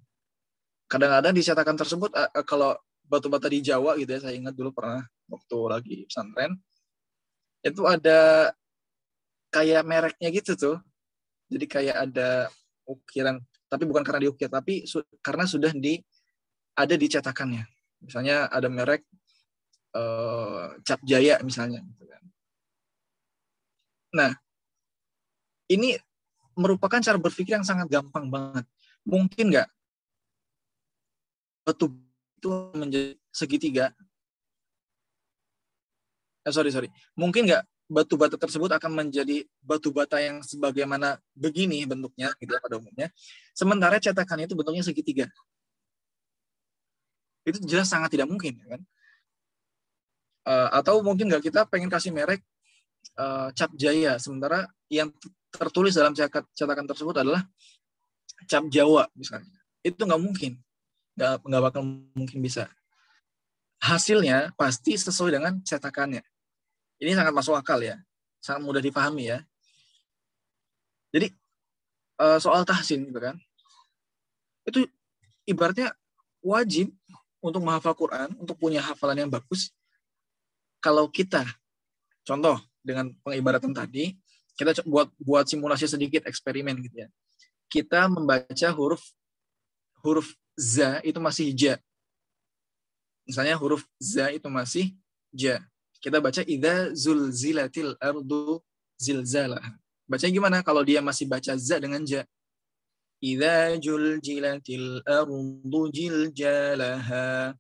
[SPEAKER 1] Kadang-kadang di cetakan tersebut, kalau batu bata di Jawa gitu ya, saya ingat dulu pernah waktu lagi pesantren, itu ada kayak mereknya gitu tuh. Jadi kayak ada ukiran, tapi bukan karena diukir, tapi karena sudah ada di cetakannya. Misalnya ada merek Cap Jaya misalnya. Nah, ini merupakan cara berpikir yang sangat gampang banget. Mungkin nggak batu itu menjadi segitiga? Sorry. Mungkin nggak batu bata tersebut akan menjadi batu bata yang sebagaimana begini bentuknya, gitu ya, pada umumnya. Sementara cetakannya itu bentuknya segitiga. Itu jelas sangat tidak mungkin, kan? Atau mungkin nggak kita pengen kasih merek Cap Jaya, sementara yang tertulis dalam cetakan tersebut adalah Cap Jawa misalnya. Itu nggak mungkin, nggak bakal mungkin bisa. Hasilnya pasti sesuai dengan cetakannya. Ini sangat masuk akal ya, sangat mudah dipahami ya. Jadi soal tahsin gitu kan, itu ibaratnya wajib untuk menghafal Quran, untuk punya hafalan yang bagus. Kalau kita, contoh dengan pengibaratan tadi, kita buat simulasi sedikit, eksperimen gitu ya. Kita membaca huruf za itu masih ja. Misalnya huruf za itu masih ja. Kita baca idza zulzilatil ardu zilzalah. Bacanya gimana kalau dia masih baca za dengan ja? Idza juljilatil ardu jiljalaha.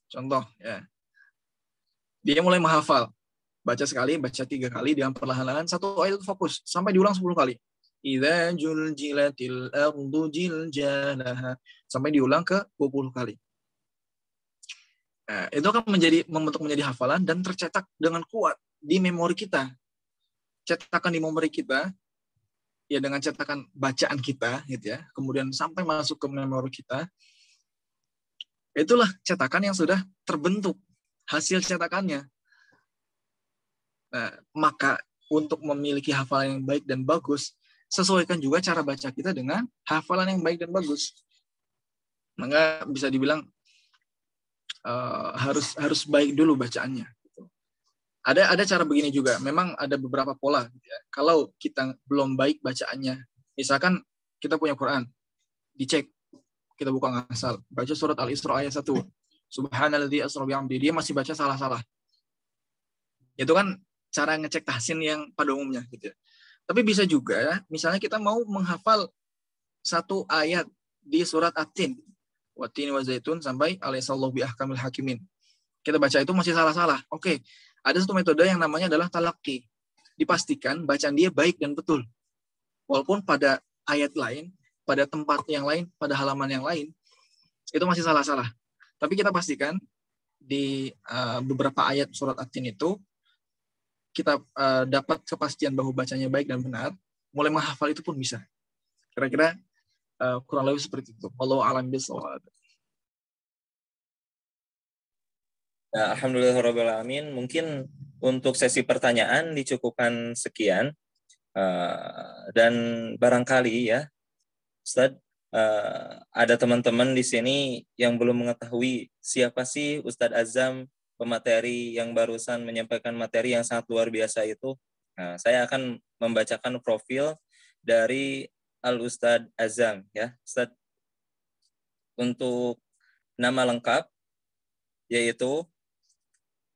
[SPEAKER 1] Contoh ya. Dia mulai menghafal. Baca sekali, baca 3 kali dengan perlahan-lahan, satu ayat itu fokus sampai diulang 10 kali. Idza juljilatil ardu jiljalaha sampai diulang ke 20 kali. Nah, itu akan membentuk menjadi hafalan dan tercetak dengan kuat di memori kita. Cetakan di memori kita ya dengan cetakan bacaan kita gitu ya. Kemudian sampai masuk ke memori kita. Itulah cetakan yang sudah terbentuk hasil cetakannya. Nah, maka untuk memiliki hafalan yang baik dan bagus, sesuaikan juga cara baca kita dengan hafalan yang baik dan bagus. Maka bisa dibilang harus baik dulu bacaannya. Ada cara begini juga. Memang ada beberapa pola. Gitu ya. Kalau kita belum baik bacaannya, misalkan kita punya Quran, dicek, kita buka ngasal, baca surat Al-Isra ayat 1. Subhanalladzi asra bi'amdi, dia masih baca salah-salah. Itu kan cara ngecek tahsin yang pada umumnya gitu ya. Tapi bisa juga misalnya kita mau menghafal satu ayat di surat At-Tin, Wat-Tin wa Zaitun sampai alaihissallahu bi ahkamil hakimin. Kita baca itu masih salah-salah. Oke, ada satu metode yang namanya adalah talaqi. Dipastikan bacaan dia baik dan betul. Walaupun pada ayat lain, pada tempat yang lain, pada halaman yang lain itu masih salah-salah. Tapi kita pastikan di beberapa ayat surat At-Tin itu kita dapat kepastian bahwa bacanya baik dan benar, mulai menghafal itu pun bisa. Kira-kira kurang lebih seperti itu. Wallahu a'lam bishawab.
[SPEAKER 3] Nah, alhamdulillahirrahmanirrahim. Mungkin untuk sesi pertanyaan dicukupkan sekian. Dan barangkali ya, Ustaz, ada teman-teman di sini yang belum mengetahui siapa sih Ustadz Azam, pemateri yang barusan menyampaikan materi yang sangat luar biasa itu. Nah, saya akan membacakan profil dari Al-Ustadz Azam ya. Ustadz, untuk nama lengkap yaitu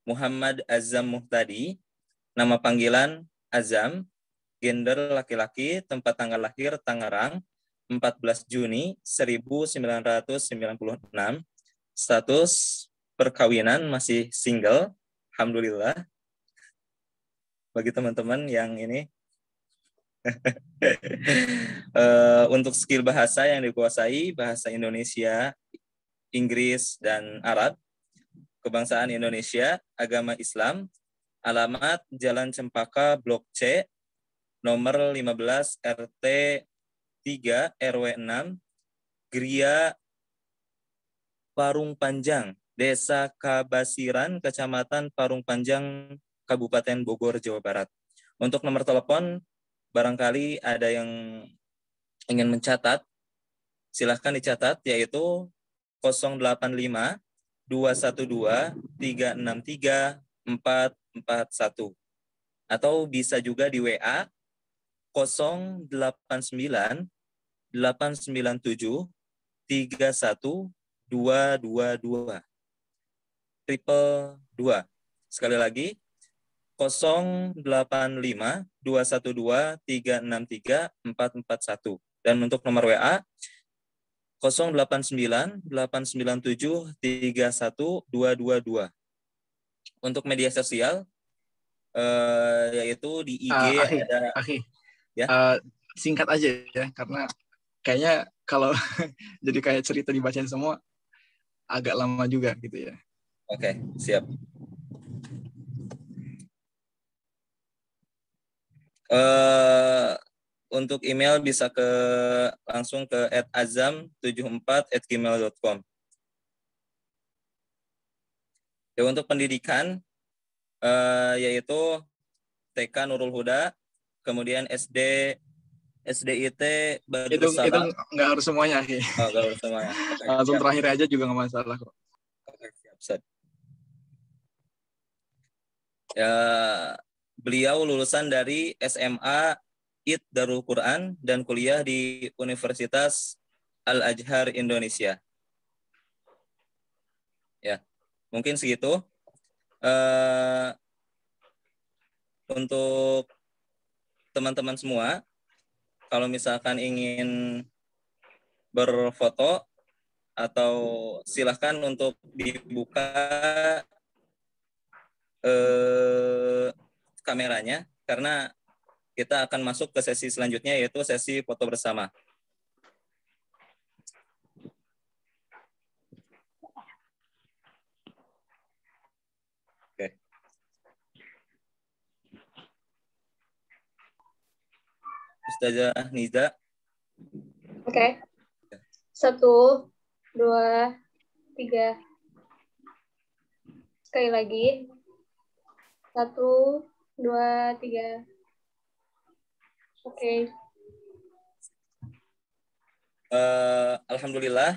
[SPEAKER 3] Muhammad Azam Muhtadi, nama panggilan Azam, gender laki-laki, tempat tanggal lahir Tangerang, 14 Juni 1996, status perkawinan masih single, alhamdulillah. Bagi teman-teman yang ini, untuk skill bahasa yang dikuasai, bahasa Indonesia, Inggris, dan Arab, kebangsaan Indonesia, agama Islam, alamat Jalan Cempaka, Blok C, nomor 15 RT 3 RW 6, Gria Parung Panjang, Desa Kabasiran, Kecamatan Parung Panjang, Kabupaten Bogor, Jawa Barat. Untuk nomor telepon, barangkali ada yang ingin mencatat, silahkan dicatat, yaitu 085 212 363 441. Atau bisa juga di WA 089 897 31222. 2. Sekali lagi 085-212-363-441. Dan untuk nomor WA 089-897-31222. Untuk media sosial yaitu di IG ada ya.
[SPEAKER 1] Singkat aja ya, karena kayaknya kalau jadi kayak cerita dibacain semua agak lama juga gitu ya.
[SPEAKER 3] Oke, siap. Untuk email bisa langsung ke @azam74@gmail.com. Ya, untuk pendidikan yaitu TK Nurul Huda, kemudian SDIT Badrus
[SPEAKER 1] Itu
[SPEAKER 3] Salam.
[SPEAKER 1] nggak harus semuanya.
[SPEAKER 3] Oh, nggak harus semuanya. Okay,
[SPEAKER 1] langsung terakhir aja juga nggak masalah kok.
[SPEAKER 3] Oke, siap. Ya, beliau lulusan dari SMA IT Darul Quran dan kuliah di Universitas Al-Azhar Indonesia. Ya, mungkin segitu. Untuk teman-teman semua, kalau misalkan ingin berfoto atau silahkan untuk dibuka kameranya, karena kita akan masuk ke sesi selanjutnya, yaitu sesi foto bersama. Oke. Ustazah Niza.
[SPEAKER 2] Oke. 1, 2, 3. Sekali lagi. 1, 2, 3. Oke.
[SPEAKER 3] Alhamdulillah,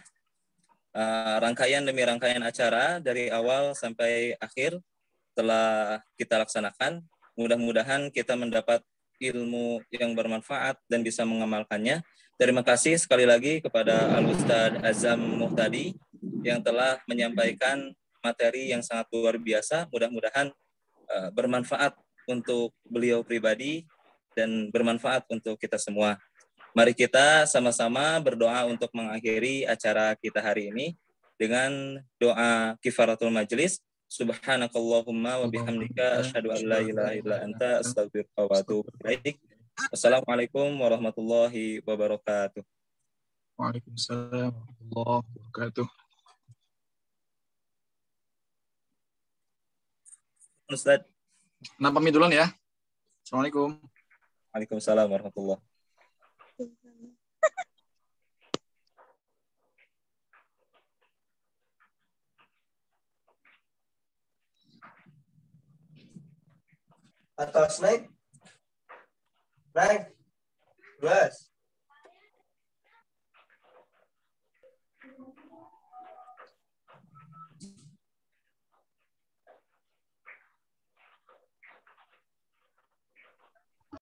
[SPEAKER 3] rangkaian demi rangkaian acara dari awal sampai akhir telah kita laksanakan. Mudah-mudahan kita mendapat ilmu yang bermanfaat dan bisa mengamalkannya. Terima kasih sekali lagi kepada Al-Ustadz Azam Muhtadi yang telah menyampaikan materi yang sangat luar biasa. Mudah-mudahan bermanfaat untuk beliau pribadi dan bermanfaat untuk kita semua. Mari kita sama-sama berdoa untuk mengakhiri acara kita hari ini dengan doa kifaratul majlis. Subhanakallahumma wa bihamdika asyhadu an la ilaha illa anta astaghfiruka wa atubu ilaik. Wassalamualaikum warahmatullahi wabarakatuh.
[SPEAKER 1] Waalaikumsalam warahmatullahi wabarakatuh.
[SPEAKER 3] Ustaz.
[SPEAKER 1] Nah, pamit duluan ya. Assalamualaikum.
[SPEAKER 3] Waalaikumsalam warahmatullahi.
[SPEAKER 4] Atas naik. Naik. 12.